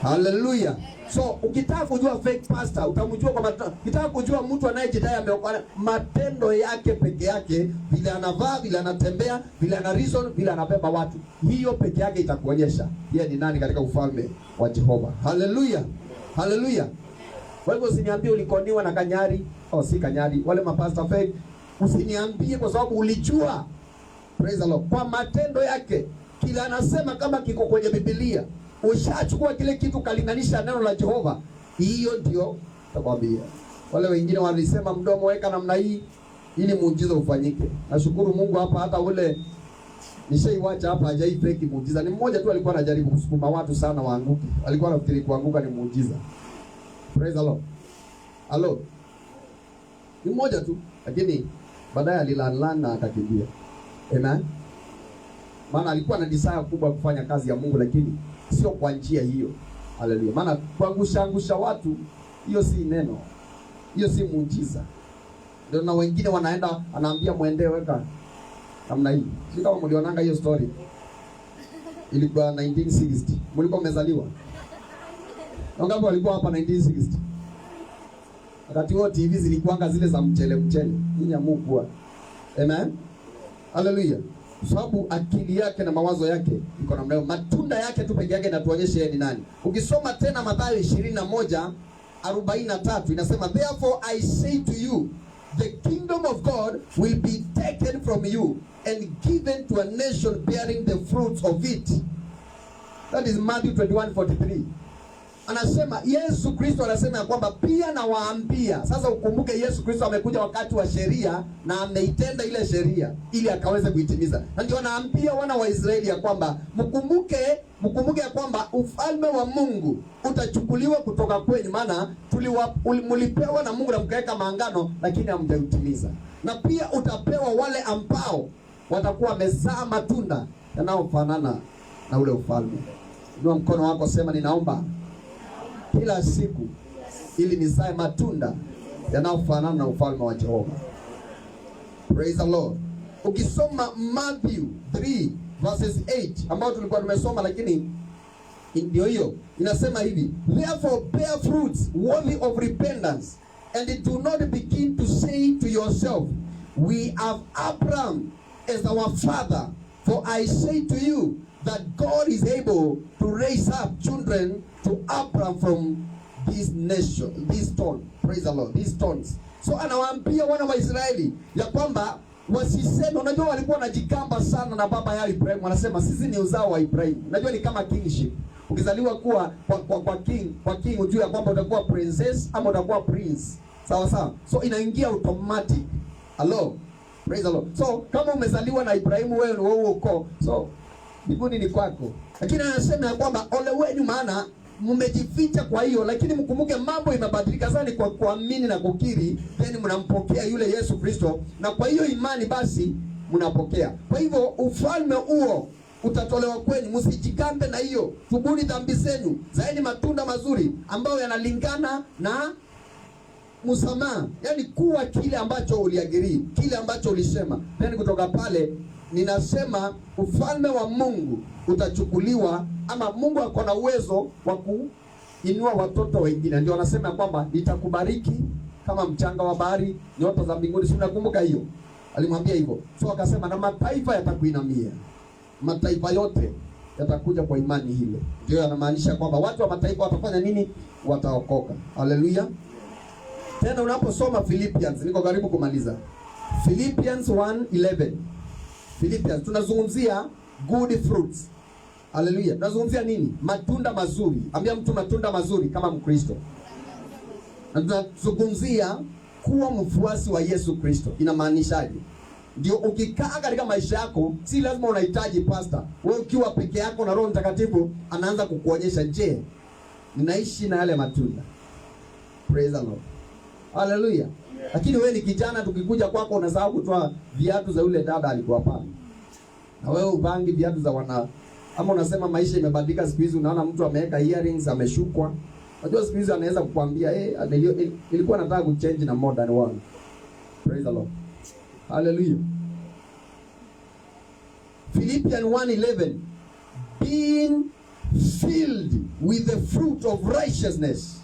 S1: Hallelujah. So ukitaka kujua fake pastor, utamjua kwa matendo. Ukitaka kujua mtu anayejidai ameokoka, matendo yake peke yake, vile anavaa, vile anatembea, vile ana reason, vile anabeba watu, hiyo peke yake itakuonyesha yeye ni nani katika ufalme wa Jehova. Hallelujah. Hallelujah. Kwa hivyo usiniambie ulikoniwa na kanyari. Si kanyari, wale mapasta fake.
S2: Usiniambie kwa sababu ulijua. Praise the Lord. Kwa matendo yake, kila anasema kama kiko kwenye Biblia, ushachukua kile kitu kalinganisha neno la Jehova, hiyo ndio takwambia. Wale wengine walisema mdomo weka namna hii ili muujiza ufanyike. Nashukuru Mungu hapa, hata ule nishaiwacha hapa hajaifeki muujiza. Ni mmoja tu alikuwa anajaribu kusukuma watu sana waanguke. Alikuwa anafikiri kuanguka ni muujiza. Praise the Lord. Hello. Ni mmoja tu, lakini baadaye alilalana akakimbia. Amen. Maana alikuwa na desire kubwa kufanya kazi ya Mungu, lakini sio kwa njia hiyo. Haleluya. Maana kuangusha watu, hiyo si neno. Hiyo si muujiza. Ndio na wengine wanaenda anaambia muende weka namna hii. Si kama mlionanga hiyo story. Ilikuwa 1960. Mlikuwa mmezaliwa? Wangapi walikuwa hapa 1960? Wakati huo TV zilikuanga zile za mchele. Hii ya Mungu. Amen. Haleluya. Sababu akili yake na mawazo yake iko namna hiyo. Matunda yake tu pekee yake inatuonyesha yeye ni nani. Ukisoma tena Mathayo 21:43 inasema, therefore I say to you, the kingdom of God will be taken from you and given to a nation bearing the fruits of it. That is Matthew 21:43. Anasema Yesu Kristo anasema ya kwamba pia nawaambia. Sasa ukumbuke Yesu Kristo amekuja wakati wa sheria na ameitenda ile sheria ili akaweze kuitimiza. Na ndio anaambia wana wa Israeli ya kwamba mkumbuke ya kwamba ufalme wa Mungu utachukuliwa kutoka kwenu, maana mlipewa na Mungu na mkaweka maangano lakini hamjautimiza. Na pia utapewa wale ambao watakuwa wamezaa matunda yanayofanana na ule ufalme. Inua mkono wako, sema ninaomba kila siku ili nizae matunda yanayofanana na ufalme wa Jehova. Praise the Lord. Ukisoma Matthew 3:8 ambao tulikuwa tumesoma, lakini ndio hiyo inasema hivi, therefore bear fruits worthy of repentance and do not begin to say to yourself, we have Abraham as our father, for I say to you that God is able to raise up children to Abraham from this nation, this stone. Praise the Lord, these stones. So anawaambia wana wa Israeli ya kwamba wasiseme, unajua walikuwa wanajikamba sana na baba yao Ibrahim, wanasema sisi ni uzao wa Ibrahim. Unajua ni kama kingship. Ukizaliwa kuwa kwa king ujue ya kwamba utakuwa princess ama utakuwa prince. Sawa sawa. So inaingia automatic. Hello. Praise the Lord. So kama umezaliwa na Ibrahim, wewe ni wao uko. So mbinguni ni kwako. Lakini anasema ya kwamba ole wenu, maana mmejificha kwa hiyo. Lakini mkumbuke mambo imebadilika sana kwa kuamini na kukiri, then mnampokea yule Yesu Kristo, na kwa hiyo imani basi mnapokea. Kwa hivyo ufalme huo utatolewa kwenu, msijikambe na hiyo. Tubuni dhambi zenu, zaeni matunda mazuri ambayo yanalingana na msamaha. Yaani kuwa kile ambacho uliagiri, kile ambacho ulisema. Then kutoka pale ninasema ufalme wa Mungu utachukuliwa, ama Mungu ako na uwezo wa kuinua watoto wengine. Ndio anasema kwamba nitakubariki kama mchanga wa bahari, nyota za mbinguni. Si unakumbuka hiyo? Alimwambia hivyo. So akasema na mataifa yatakuinamia. Mataifa yote yatakuja kwa imani ile. Ndio anamaanisha kwamba watu wa mataifa watafanya nini? Wataokoka. Haleluya. Tena unaposoma Philippians, niko karibu kumaliza. Philippians 1:11. Philippians tunazungumzia good fruits. Haleluya. Tunazungumzia nini? Matunda mazuri. Ambia mtu matunda mazuri kama Mkristo. Na tunazungumzia kuwa mfuasi wa Yesu Kristo. Inamaanishaje? Ndio ukikaa katika maisha yako, si lazima unahitaji pastor. Wewe ukiwa peke yako na Roho Mtakatifu anaanza kukuonyesha, je, ninaishi na yale matunda. Praise the Lord. Haleluya. Lakini wewe ni kijana, tukikuja kwako unasahau kutoa viatu za yule dada alikuwa pale. Na wewe ubangi viatu za wana, ama unasema maisha imebadilika siku hizi, unaona mtu ameweka earrings ameshukwa. Unajua siku hizi anaweza kukwambia nilikuwa nataka kuchange na modern one. Praise the Lord. Hallelujah. Philippians 1:11, being filled with the fruit of righteousness.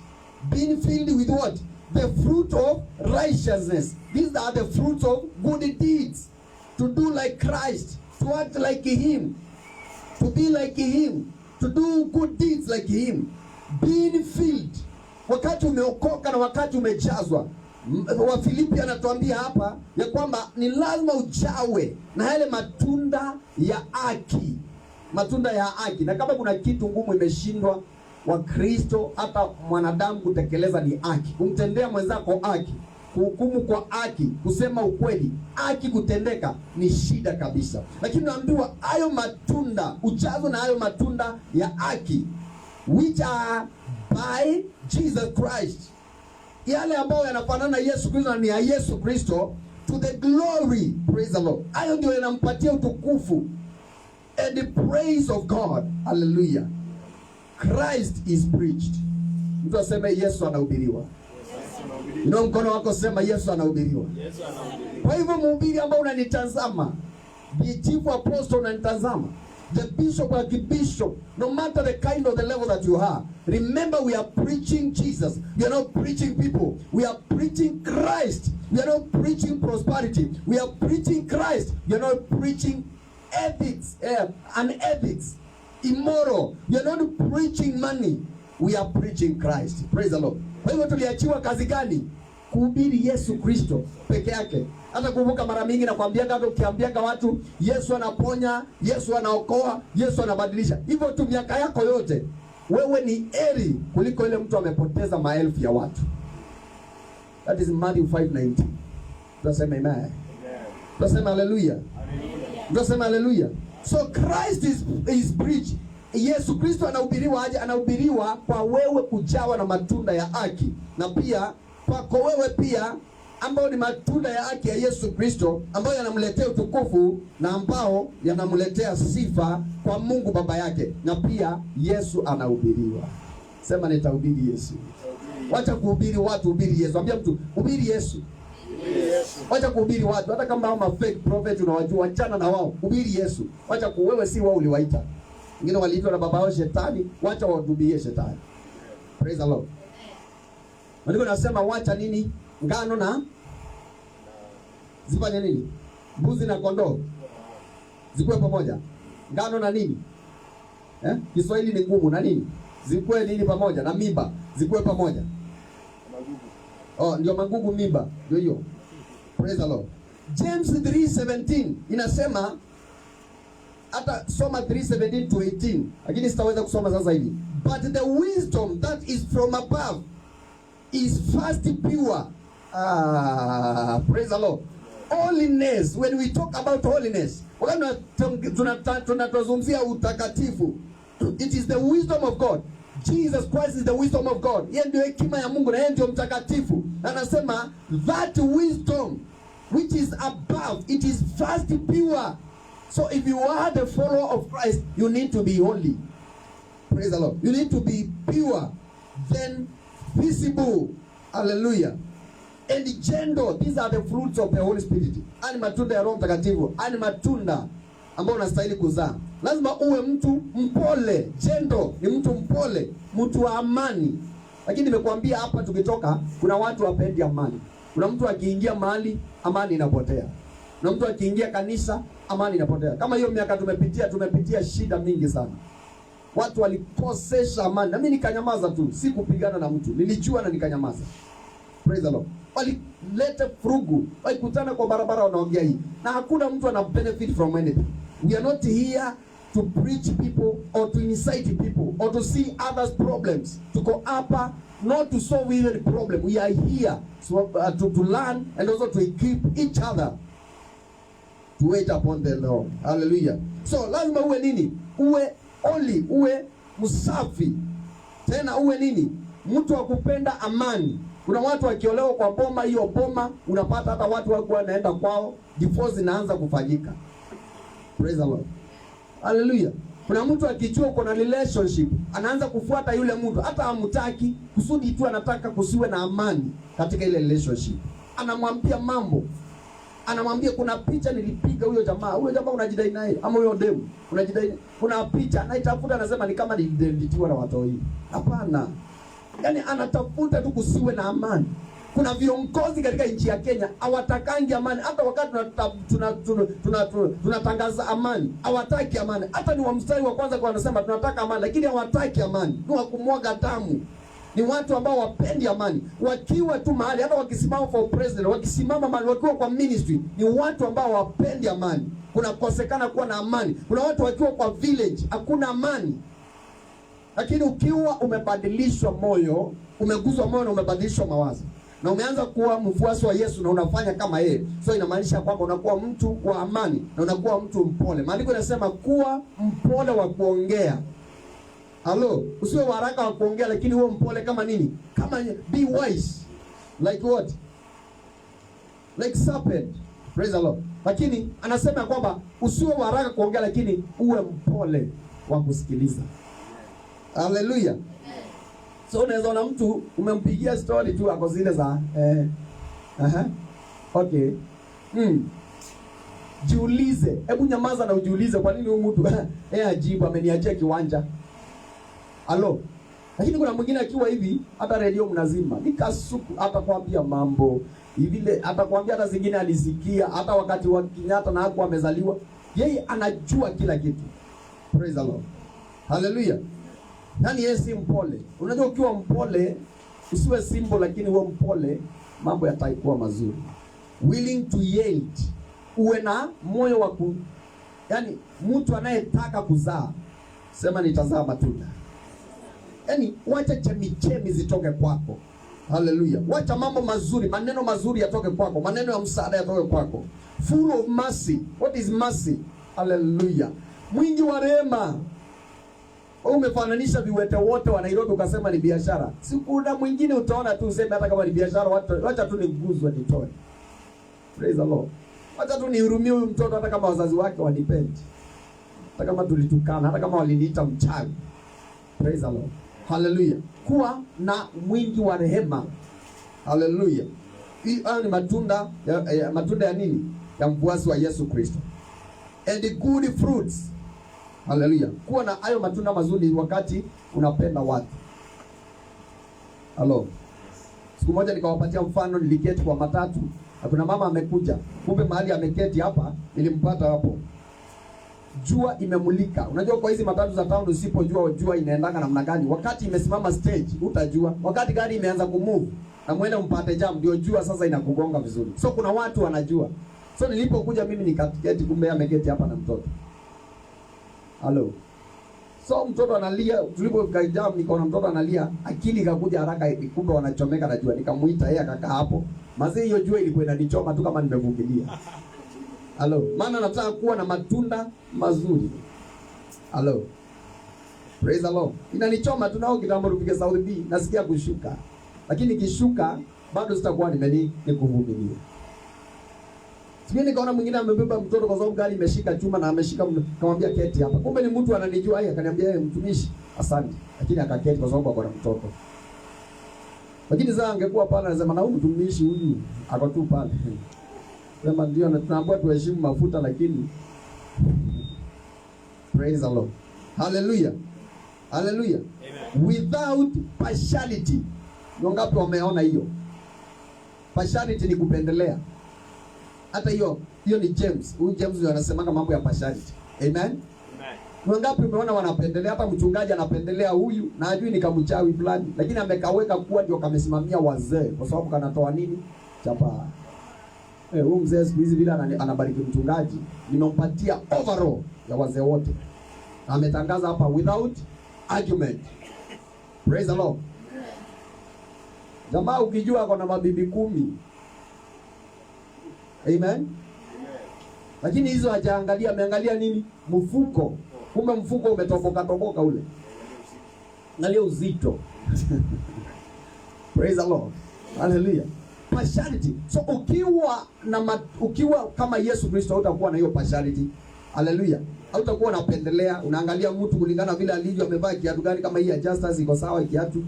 S2: Being filled with what? The fruit of righteousness. These are the fruits of good deeds. To do like Christ, to act like Him, to be like Him, to do good deeds like Him. Being filled. Wakati umeokoka na wakati umejazwa, Wafilipi anatuambia hapa ya kwamba ni lazima ujawe na yale matunda ya haki. Matunda ya haki. Na kama kuna kitu ngumu imeshindwa wa Kristo hata mwanadamu kutekeleza ni haki. Kumtendea mwenzako haki, kuhukumu kwa haki, kusema ukweli, haki kutendeka ni shida kabisa. Lakini naambiwa hayo matunda, ujazo na hayo matunda ya haki, which are by Jesus Christ. Yale ambayo yanafanana na Yesu Kristo ni ya Yesu Kristo, to the glory, praise the Lord. Hayo ndio yanampatia utukufu and the praise of God. Hallelujah. Christ is preached. Mtu aseme Yesu anahubiriwa. Inua mkono wako, sema Yesu anahubiriwa. Kwa hivyo mhubiri ambao unanitazama, the chief apostle unanitazama, the bishop or the bishop, no matter the kind of the level that you are, remember we are preaching Jesus. We are not preaching people. We are preaching Christ. We are not preaching prosperity. We are preaching Christ. We are not preaching ethics, unethics, immoral. We are not preaching money. We are preaching Christ. Praise the Lord. Kwa hivyo tuliachiwa kazi gani? Kuhubiri Yesu Kristo peke yake. Hata kumbuka mara mingi nakwambia, hata ukiambiaga watu Yesu anaponya, Yesu anaokoa, Yesu anabadilisha, hivyo tu miaka yako yote wewe ni heri kuliko ile mtu amepoteza maelfu ya watu. That is Matthew 5:19. Tunasema amen. Tunasema hallelujah. Tunasema hallelujah. So Christ is preached. Yesu Kristo anahubiriwa aje? Anahubiriwa kwa wewe kujawa na matunda ya haki, na pia kwako wewe pia ambao ni matunda ya haki ya Yesu Kristo, ambayo yanamletea utukufu na ambao yanamletea sifa kwa Mungu Baba yake. Na pia Yesu anahubiriwa. Sema nitahubiri Yesu. Wacha kuhubiri watu, hubiri Yesu. Ambia mtu hubiri Yesu. Wacha kuhubiri watu, hata kama hao fake prophet unawajua, achana na wao. Hubiri Yesu. Wacha wewe si wao uliwaita. Wengine waliitwa na baba wao shetani, wacha wahubiri shetani. Praise the Lord. Maandiko nasema wacha nini? Ngano na zifanye nini? Mbuzi na kondoo zikuwe pamoja. Ngano na nini? Kiswahili ni ngumu, na nini? Zikuwe nini pamoja? Na mimba zikuwe pamoja. Ndio magugu, mimba ndio hiyo. Praise the Lord. James 3:17 inasema, hata soma 3:17 to 18, lakini sitaweza kusoma sasa hivi. But the wisdom that is from above is first pure. Praise the Lord. Holiness, when we talk about holiness, wakati tunatazungumzia utakatifu, it is the wisdom of God. Jesus Christ is the wisdom of God. Yeye ndio hekima ya Mungu na yeye ndio mtakatifu. Anasema that wisdom which is above, it is first pure. So if you are the follower of Christ, you need to be holy. Praise the Lord. You need to be pure, then visible. Hallelujah. And gentle. These are the fruits of the Holy Spirit. Ani matunda ya Roho Mtakatifu. Ani matunda ambao unastahili kuzaa. Lazima uwe mtu mpole. Gentle ni mtu mpole, mtu wa amani. Lakini nimekuambia hapa tukitoka, kuna watu wapendi amani. Kuna mtu akiingia mahali, amani inapotea. Kuna mtu akiingia kanisa, amani inapotea. Kama hiyo miaka tumepitia shida mingi sana. Watu walikosesha amani. Na mimi nikanyamaza tu, si kupigana na mtu. Nilijua na nikanyamaza. Praise the Lord. Walileta furugu, walikutana kwa barabara wanaongea hii. Na hakuna mtu ana benefit from anything. We are not here to preach people or to incite people or to see others' problems. Tuko hapa not to solve even the problem. We are here to learn and also to equip each other to wait upon the Lord. Hallelujah. So lazima uwe nini? Uwe holy, uwe msafi. Tena uwe nini? Mtu wa kupenda amani. Kuna watu wakiolewa kwa boma, hiyo boma unapata hata watu wako wanaenda kwao, divorce inaanza kufanyika. Praise the Lord. Hallelujah. Kuna mtu akijua uko na relationship, anaanza kufuata yule mtu hata hamtaki, kusudi tu anataka kusiwe na amani katika ile relationship. Anamwambia mambo. Anamwambia kuna picha nilipiga huyo jamaa unajidai naye, ama huyo demu unajidai. Kuna picha anaitafuta, anasema ni kama nilidentiwa na watu hii. Hapana. Yaani anatafuta tu kusiwe na amani. Kuna viongozi katika nchi ya Kenya hawatakangi amani, hata wakati tunatangaza amani hawataki amani. Hata ni wa mstari wa kwanza kwa wanasema tunataka amani, lakini hawataki amani. Ni wa kumwaga damu. Ni watu ambao wapendi amani. Wakiwa tu mahali, hata wakisimama for president, wakisimama mahali, wakiwa kwa ministry, ni watu ambao wapendi amani. Kuna kosekana kuwa na amani. Kuna watu wakiwa kwa village, hakuna amani. Lakini ukiwa umebadilishwa moyo, umeguzwa moyo na umebadilishwa mawazo, na umeanza kuwa mfuasi wa Yesu na unafanya kama yeye, so inamaanisha kwamba unakuwa mtu wa amani na unakuwa mtu mpole. Maandiko yanasema kuwa mpole wa kuongea. Halo, usiwe wa haraka wa kuongea, lakini uwe mpole kama nini? Kama be wise. Like what? Like serpent. Praise the Lord. Lakini anasema kwamba usiwe wa haraka kuongea, lakini uwe mpole wa kusikiliza. Hallelujah. So unaweza na mtu umempigia story tu ako zile za okay. Jiulize, hebu nyamaza na ujiulize kwa nini huyu mtu ajibu ameniachia kiwanja. Halo. Lakini kuna mwingine akiwa hivi hata redio mnazima. Nikasuku atakwambia mambo. Hivi atakwambia hata zingine alisikia hata wakati wa Kenyatta na hapo amezaliwa. Yeye anajua kila kitu. Praise the Lord. Hallelujah. Nani yeye si mpole? Unajua ukiwa mpole, usiwe simple lakini uwe mpole, mambo yatakuwa mazuri. Willing to yield. Uwe na moyo wa yani mtu anayetaka kuzaa. Sema nitazaa matunda. Yani wacha chemichemi zitoke kwako. Hallelujah. Wacha mambo mazuri, maneno mazuri yatoke kwako, maneno ya msaada yatoke kwako. Full of mercy. What is mercy? Hallelujah. Mwingi wa rehema. Umefananisha viwete wote wa Nairobi ukasema ni biashara. Siku na mwingine utaona tu useme hata kama ni biashara, wacha tu niguzwe nitoe. Praise the Lord. Wacha tu nihurumie huyu mtoto hata kama wazazi wake wanipendi. Hata kama tulitukana, hata kama waliniita mchawi. Praise the Lord. Hallelujah. Kuwa na mwingi wa rehema. Hallelujah. Hii ni matunda matunda ya nini? Ya mfuasi wa Yesu Kristo. And the good fruits. Hallelujah. Kuwa na hayo matunda mazuri wakati unapenda watu. Hello. Siku moja nikawapatia mfano, niliketi kwa matatu. Kuna mama amekuja. Kumbe mahali ameketi hapa, nilimpata hapo. Jua imemulika. Unajua kwa hizi matatu za town usipojua jua inaendanga namna gani, wakati imesimama stage utajua. Wakati gari imeanza kumove na mwende mpate jam, ndio jua sasa inakugonga vizuri. So kuna watu wanajua. So nilipokuja mimi nikaketi, kumbe ameketi hapa na mtoto. Hello. So mtoto analia, tulipofika jam nikaona mtoto analia, akili ikakuja haraka, kumbe wanachomeka na jua. Nikamuita yeye akakaa hapo. Mazee hiyo jua ilikuwa inanichoma tu kama nimevumilia. Hello. Maana nataka kuwa na matunda mazuri. Hello. Praise the Lord. Inanichoma tu nao kitambo tupige South B, nasikia kushuka. Lakini kishuka bado sitakuwa nikuvumilia. Sisi nikaona mwingine amebeba mtoto kwa sababu gari imeshika chuma na ameshika, kamwambia keti hapa. Kumbe ni mtu ananijua yeye, akaniambia yeye mtumishi, asante. Lakini akaketi kwa sababu akona mtoto. Lakini sasa angekuwa pale anasema na huyu mtumishi huyu ako tu pale. Sema ndio na tunaambiwa tuheshimu mafuta lakini praise the Lord. Hallelujah. Hallelujah. Amen. Without partiality. Wangapi wameona hiyo? Partiality ni kupendelea. Hata hiyo ni James. Huyu James ndio anasema mambo ya partiality. Amen. Amen. Wangapi umeona wanapendelea? Hata mchungaji anapendelea huyu na ajui ni kamchawi fulani, lakini amekaweka kuwa ndio kamesimamia wazee kwa sababu kanatoa nini? Chapa. Huyu mzee siku hizi bila anabariki mchungaji, nimempatia overall ya wazee wote. Ametangaza hapa without argument. Praise the Lord. Jamaa ukijua ako na mabibi 10. Amen. Lakini hizo hajaangalia, ameangalia nini? Mfuko. Kumbe mfuko umetoboka ule. Angalia uzito. Praise the Lord. Hallelujah. Partiality. So ukiwa kama Yesu Kristo utakuwa na hiyo partiality. Hallelujah. Hautakuwa unapendelea, unaangalia mtu kulingana vile alivyo, amevaa kiatu gani, kama hii ya Justus iko sawa kiatu.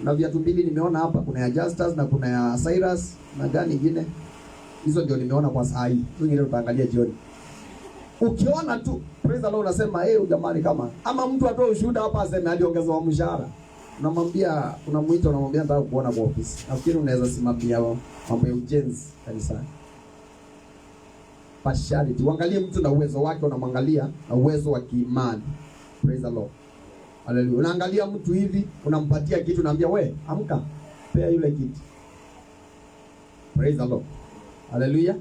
S2: Na viatu mbili nimeona hapa, kuna ya Justus na kuna ya Cyrus na gani nyingine. Hizo ndio nimeona kwa saa hii. Wengine utaangalia jioni. Ukiona tu praise the Lord unasema jamani, kama ama mtu atoe ushuhuda hapa aseme aliongezewa mshahara. Unamwambia, unamuita, unamwambia nataka kuona kwa ofisi. Nafikiri unaweza simamia mambo ya ujenzi kanisani. Partiality. Uangalie mtu na uwezo wake, unamwangalia na uwezo wa kiimani. Praise the Lord. Haleluya. Unaangalia mtu hivi, unampatia kitu, unaambia we, amka, pea yule kitu. Praise the Lord. Haleluya.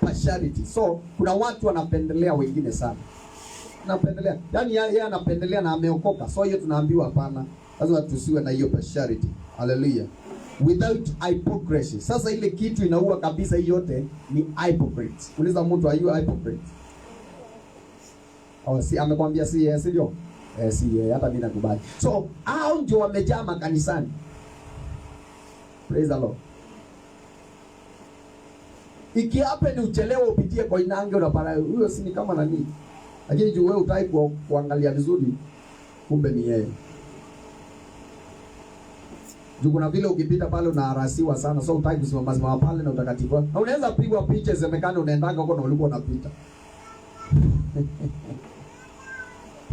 S2: Partiality. So, kuna watu wanapendelea wengine sana. Anapendelea. Yaani yeye anapendelea na ameokoka. So hiyo tunaambiwa hapana. Lazima tusiwe na hiyo partiality. Haleluya. Without hypocrisy. Sasa ile kitu inaua kabisa hii yote ni hypocrite. Uliza mtu, are you hypocrite? Oh, si amekwambia si yes ndio? Si hata mimi nakubali. So, hao ndio wamejaa makanisani. Praise the Lord. Ikiape ni uchelewe upitie kwa inange, unapata huyo si ni kama nani. Lakini juu wewe utaki kuangalia vizuri, kumbe ni yeye. Juu kuna vile ukipita pale unaharasiwa sana, so utaki kusimama pale na utakatifu. Na unaweza pigwa picha semekane unaendanga huko na ulikuwa unapita.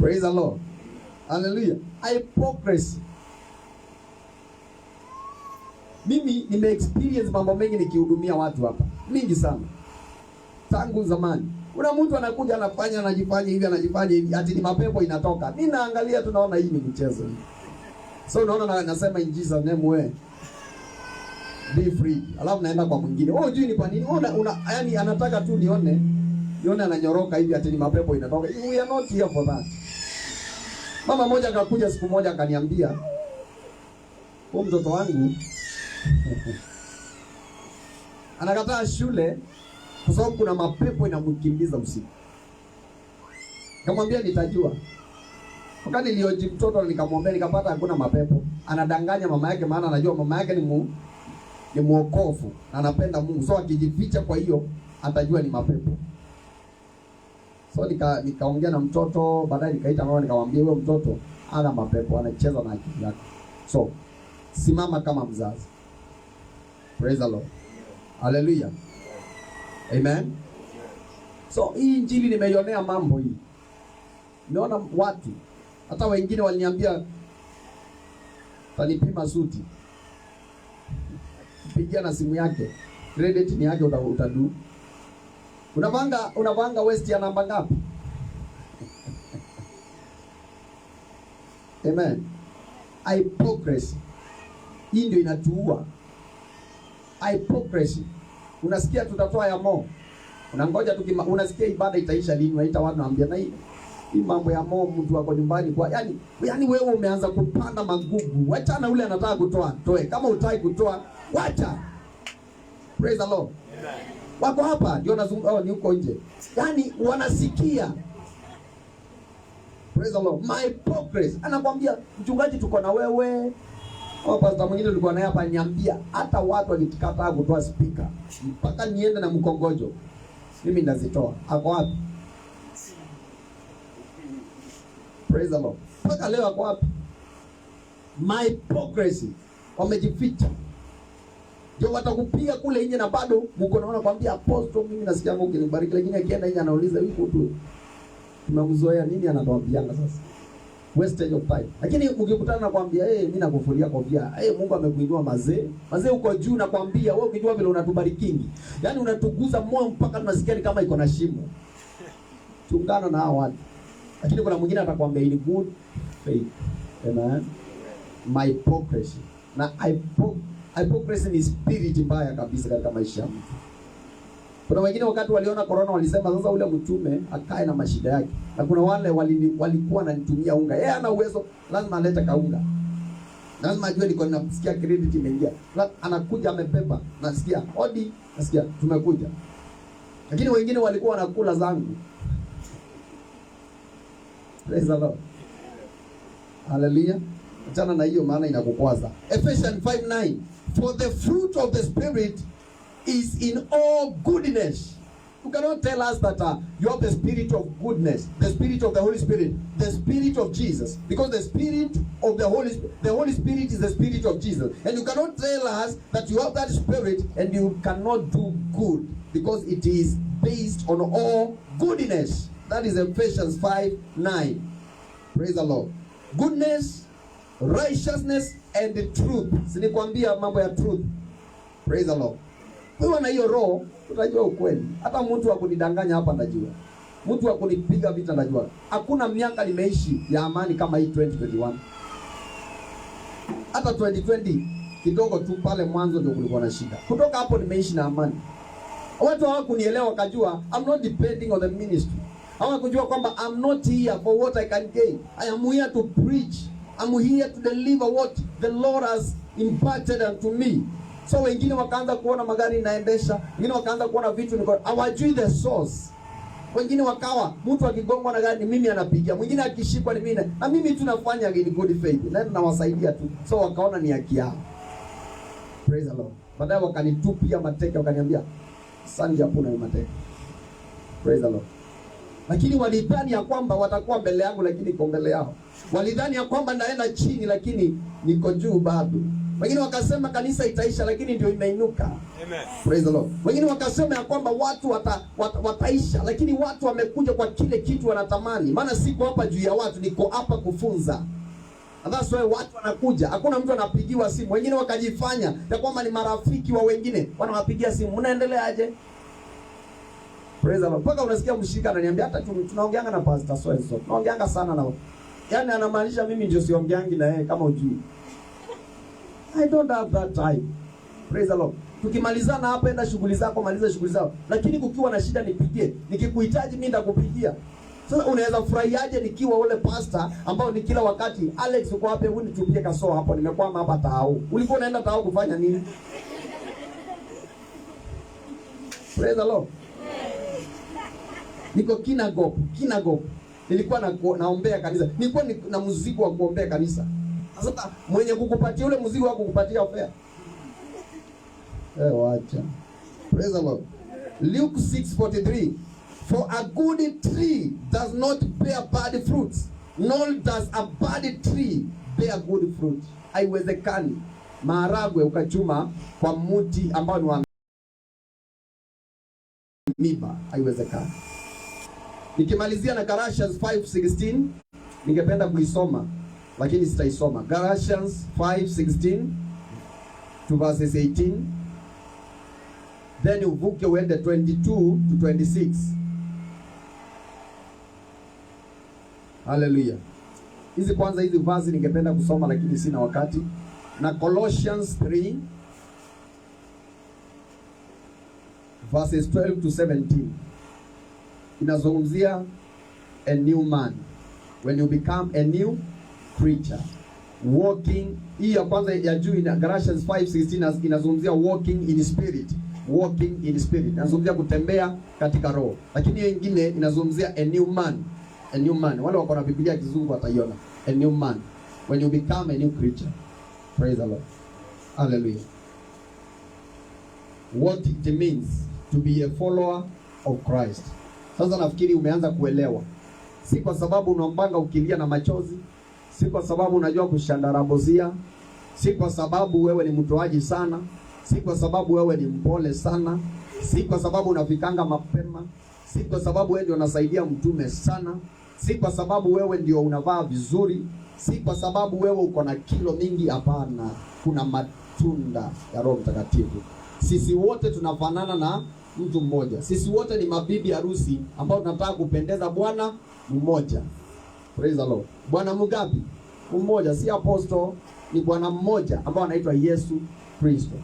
S2: Praise the Lord. Hallelujah. Hypocrisy. Mimi nime-experience mambo mengi nikihudumia watu hapa. Mingi sana. Tangu zamani. Kuna mtu anakuja anajifanya hivi, ati ni mapepo inatoka. Mimi naangalia tunaona hii ni mchezo. So unaona nasema in Jesus name we be free. Alafu naenda kwa mwingine. Wewe hujui ni kwa nini? Yaani anataka tu nione ananyoroka hivi ati ni mapepo inatoka. We are not here for that. Mama moja akakuja siku moja akaniambia, "Huyu mtoto wangu anakataa shule kwa sababu kuna mapepo inamkimbiza usiku." Nikamwambia nitajua. Wakati nilioji mtoto nikamwambia nikapata hakuna mapepo. Anadanganya mama yake maana anajua mama yake ni muokofu na anapenda Mungu. So akijificha kwa hiyo atajua ni mapepo. So nikaongea na mtoto, baadaye nikaita mama nikamwambia huyo mtoto ana mapepo, anacheza na akili yake. So simama kama mzazi. Praise the Lord. Hallelujah. Amen. So hii injili nimeionea mambo hii. Niona watu hata wengine waliniambia tanipima suti. Pigia na simu yake. Credit ni yake utadu. Unavanga West ya namba ngapi? Amen. Hypocrisy. Hii ndio inatuua. Hypocrisy. Unasikia tutatoa ya mo. Unangoja unasikia ibada itaisha lini, waita watu naambia na hii mambo ya mo mtu wako nyumbani kwa yani wewe umeanza kupanda magugu. Wacha na ule anataka kutoa, toe. Kama utaki kutoa, wacha. Praise the Lord. Amen. Wako hapa ndio nazungumza ni huko nje. Yani wanasikia. Praise the Lord. My hypocrisy. Anakuambia mchungaji tuko na wewe. Pastor mwingine tulikuwa naye hapa niambia hata watu walikataa kutoa speaker mpaka niende na mkongojo. Mimi ndazitoa. Ako wapi? Praise the Lord. Mpaka leo ako wapi? My hypocrisy. Wamejificha. Ndio watakupiga kule nje na bado mko naona kwambia apostle mimi nasikia Mungu kinibariki, lakini akienda nje anauliza yuko tu. Tumemzoea nini anatuambianga sasa? Wastage of time. Lakini ukikutana na kwambia mimi nakufuria kofia. Mungu amekuinua mazee. Mazee uko juu na kwambia wewe ukijua vile unatubarikingi. Yaani unatuguza moyo mpaka tunasikia ni kama iko na shimo. Chungana na hao watu. Lakini kuna mwingine atakwambia ni good faith. Amen. My hypocrisy. Na hypocrisy ni spirit mbaya kabisa katika maisha ya mtu. Kuna wengine wakati waliona corona walisema sasa ule mtume akae na mashida yake. Na kuna wale walikuwa wananitumia unga. Yeye ana uwezo, lazima alete kaunga. Lazima ajue niko nasikia credit imeingia. Anakuja amebeba, nasikia odi, nasikia tumekuja. Lakini wengine walikuwa wanakula zangu. Praise the Lord. Hallelujah. Achana na hiyo maana inakukwaza. Ephesians 5:9. For the fruit of the Spirit is in all goodness. You cannot tell us that you have the spirit of goodness, the spirit of the Holy Spirit, the spirit of Jesus, because the spirit of the Holy Spirit is the spirit of Jesus. And you cannot tell us that you have that spirit and you cannot do good, because it is based on all goodness. That is Ephesians 5:9. Praise the Lord. Goodness, righteousness and the truth. Sinikwambia mambo ya truth. Praise the Lord. Wewe na hiyo roho utajua ukweli. Hata mtu wa kunidanganya hapa anajua. Mtu wa kunipiga vita najua. Hakuna miaka nimeishi ya amani kama hii 2021. Hata 2020 kidogo tu pale mwanzo ndio kulikuwa na shida. Kutoka hapo nimeishi na amani. Watu hawakunielewa wakajua I'm not depending on the ministry. Hawakujua kwamba I'm not here for what I can gain. I am here to preach. I'm here to deliver what the Lord has imparted unto me. So wengine wakaanza kuona magari inaendesha, wengine wakaanza kuona vitu niko hawajui the source. Wengine wakawa mtu akigongwa na gari mimi anapiga, mwingine akishikwa ni mimi, na mimi tunafanya in good faith na nawasaidia tu. So wakaona ni haki yao. Praise the Lord. Baadaye wakanitupia mateke, wakaniambia sandi hapo na mateke. Praise the Lord. Lakini walidhani ya kwamba watakuwa mbele yangu, lakini niko mbele yao. Walidhani ya kwamba naenda chini, lakini niko juu bado. Wengine wakasema kanisa itaisha, lakini ndio imeinuka. Amen. Praise the Lord. Wengine wakasema ya kwamba watu wataisha, lakini watu wamekuja kwa kile kitu wanatamani. Maana siko hapa juu ya watu, niko hapa kufunza. And that's why watu wanakuja. Hakuna mtu anapigiwa simu. Wengine wakajifanya ya kwamba ni marafiki wa wengine, wanawapigia simu. Mnaendeleaje? Praise the Lord. Paka unasikia mshirika ananiambia hata tunaongeanga na pastor so and so. Tunaongeanga sana na. Yaani anamaanisha mimi ndio siongeangi na yeye kama ujui. I don't have that time. Praise the Lord. Tukimalizana hapa, enda shughuli zako, maliza shughuli zako. Lakini kukiwa na shida nipigie. Nikikuhitaji mimi nitakupigia. Sasa unaweza furahiaje nikiwa ule pastor ambao ni kila wakati Alex uko wapi, hebu nitupie kasoo hapo, nimekwama hapa Tao. Ulikuwa unaenda Tao kufanya nini? Praise the Lord. Niko Kinagop. Nilikuwa naombea kanisa. Nilikuwa na muziki wa kuombea kanisa. Sasa mwenye kukupatia ule muziki wako kukupatia ofea. Wacha. Praise the Lord. Luke 6:43. For a good tree does not bear bad fruits, nor does a bad tree bear good fruit. Haiwezekani maharagwe ukachuma kwa mti ambao ni wa miba. Haiwezekani. Nikimalizia na Galatians 5:16, ningependa kuisoma lakini sitaisoma. Galatians 5:16 to verses 18. Then uvuke uende 22 to 26. Hallelujah. Hizi kwanza hizi verse ningependa kusoma lakini sina wakati. Na Colossians 3 verses 12 to 17. Inazungumzia a new man. When you become a new creature. Walking. Hii ya kwanza ya juu ina Galatians 5:16 inazungumzia walking in spirit. Walking in spirit. Inazungumzia kutembea katika roho. Lakini hiyo nyingine inazungumzia a new man. A new man. Wale wako na Biblia kizungu wataiona. A new man. When you become a new creature. Praise the Lord. Hallelujah. What it means to be a follower of Christ. Sasa nafikiri umeanza kuelewa. Si kwa sababu unaombanga ukilia na machozi. Si kwa sababu unajua kushandarabozia. Si kwa sababu wewe ni mtoaji sana. Si kwa sababu wewe ni mpole sana. Si kwa sababu unafikanga mapema. Si kwa sababu wewe ndio unasaidia mtume sana. Si kwa sababu wewe ndio unavaa vizuri. Si kwa sababu wewe uko na kilo mingi. Hapana. Kuna matunda ya Roho Mtakatifu. Sisi wote tunafanana na mtu mmoja. Sisi wote ni mabibi harusi ambao tunataka kupendeza Bwana mmoja. Praise the Lord. Bwana mgapi? Mmoja. Si apostle, ni Bwana mmoja ambao anaitwa Yesu Kristo.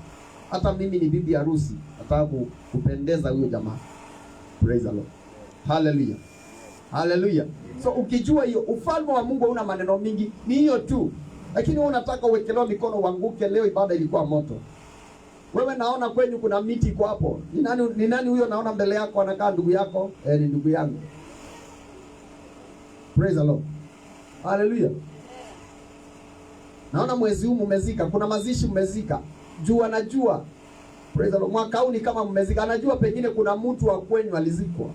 S2: Hata mimi ni bibi harusi, nataka kupendeza huyo jamaa. Praise the Lord. Hallelujah. Hallelujah. So ukijua hiyo ufalme wa Mungu hauna maneno mingi, ni hiyo tu. Lakini wewe unataka uwekelewa mikono uanguke. Leo ibada ilikuwa moto. Wewe naona kwenyu kuna miti iko hapo. Ni nani huyo naona mbele yako anakaa ndugu yako? Ni ndugu yangu. Praise the Lord. Hallelujah. Naona mwezi huu mmezika, kuna mazishi mmezika. Jua najua. Praise the Lord. Mwaka huu ni kama mmezika. Anajua pengine kuna mtu wa kwenyu alizikwa.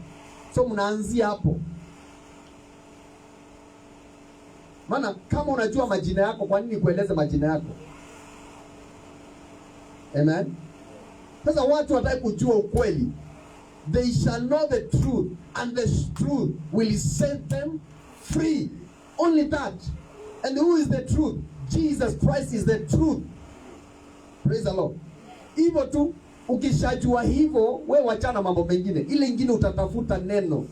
S2: So mnaanzia hapo. Maana kama unajua majina yako, kwa nini kueleze majina yako? Amen. Sasa watu wataki kujua ukweli. They shall know the truth, and the truth will set them free. Only that. And who is the truth? Jesus Christ is the truth. Praise the Lord. Hivyo tu ukishajua hivyo, we wachana mambo mengine. Ile ingine utatafuta neno,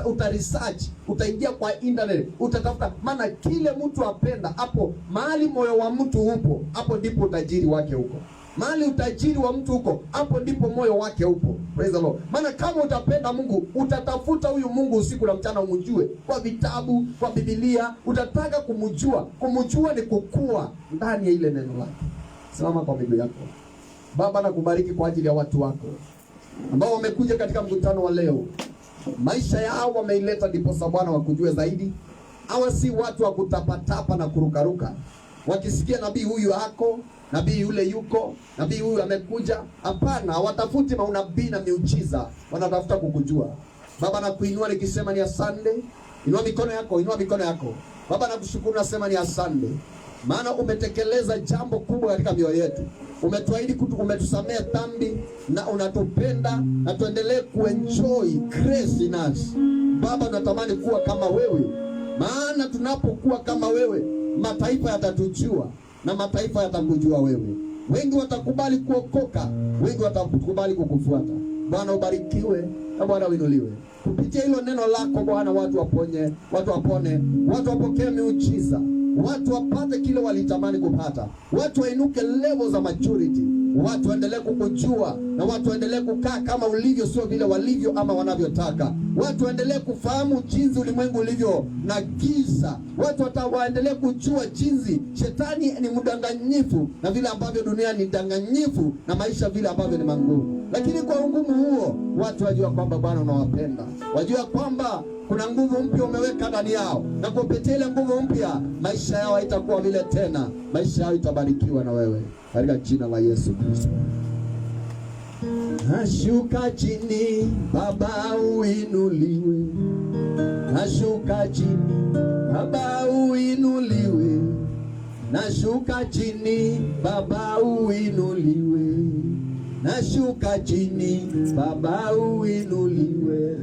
S2: utaresearch, utaingia kwa internet, utatafuta. Maana kile mtu apenda, hapo mahali moyo wa mtu upo, hapo ndipo utajiri wake uko. Mahali utajiri wa mtu uko, hapo ndipo moyo wake upo. Praise the Lord. Maana kama utapenda Mungu, utatafuta huyu Mungu usiku na mchana umjue. Kwa vitabu, kwa Biblia, utataka kumjua. Kumjua ni kukua ndani ya ile neno lake. Simama kwa miguu yako. Baba, nakubariki kwa ajili ya watu wako ambao wamekuja katika mkutano wa leo. Maisha yao wameileta ndiposa Bwana wakujue zaidi. Hawa si watu wa kutapatapa na kurukaruka. Wakisikia nabii huyu hako, nabii yule yuko, nabii huyu amekuja. Hapana, watafuti maunabii na miujiza, wanatafuta kukujua. Baba, nakuinua nikisema ni asante. Inua mikono yako, inua mikono yako. Baba, nakushukuru nasema ni asante. Maana umetekeleza jambo kubwa katika mioyo yetu. Umetuahidi umetusamea dhambi na unatupenda, na tuendelee kuenjoy grace in us. Baba, tunatamani kuwa kama wewe. Maana tunapokuwa kama wewe, mataifa yatatujua na mataifa yatakujua wewe. Wengi watakubali kuokoka, wengi watakubali kukufuata. Bwana ubarikiwe na Bwana uinuliwe. Kupitia hilo neno lako Bwana, watu wapone, watu wapone, watu wapokee miujiza, watu wapate kile walitamani kupata, watu wainuke level za maturity, watu waendelee kukujua, na watu waendelee kukaa kama ulivyo, sio vile walivyo ama wanavyotaka. Watu waendelee kufahamu jinsi ulimwengu ulivyo na giza. Watu waendelee kujua jinsi shetani ni mdanganyifu na vile ambavyo dunia ni danganyifu na maisha vile ambavyo ni magumu. Lakini kwa ungumu huo, watu wajua kwamba Bwana unawapenda. Wajua kwamba kuna nguvu mpya umeweka ndani yao, na kupitia ile nguvu mpya maisha yao haitakuwa vile tena. Maisha yao itabarikiwa na wewe, katika jina la Yesu Kristo. Nashuka chini, Baba uinuliwe. Nashuka chini, Baba uinuliwe. Nashuka chini, Baba uinuliwe. Nashuka chini, Baba uinuliwe.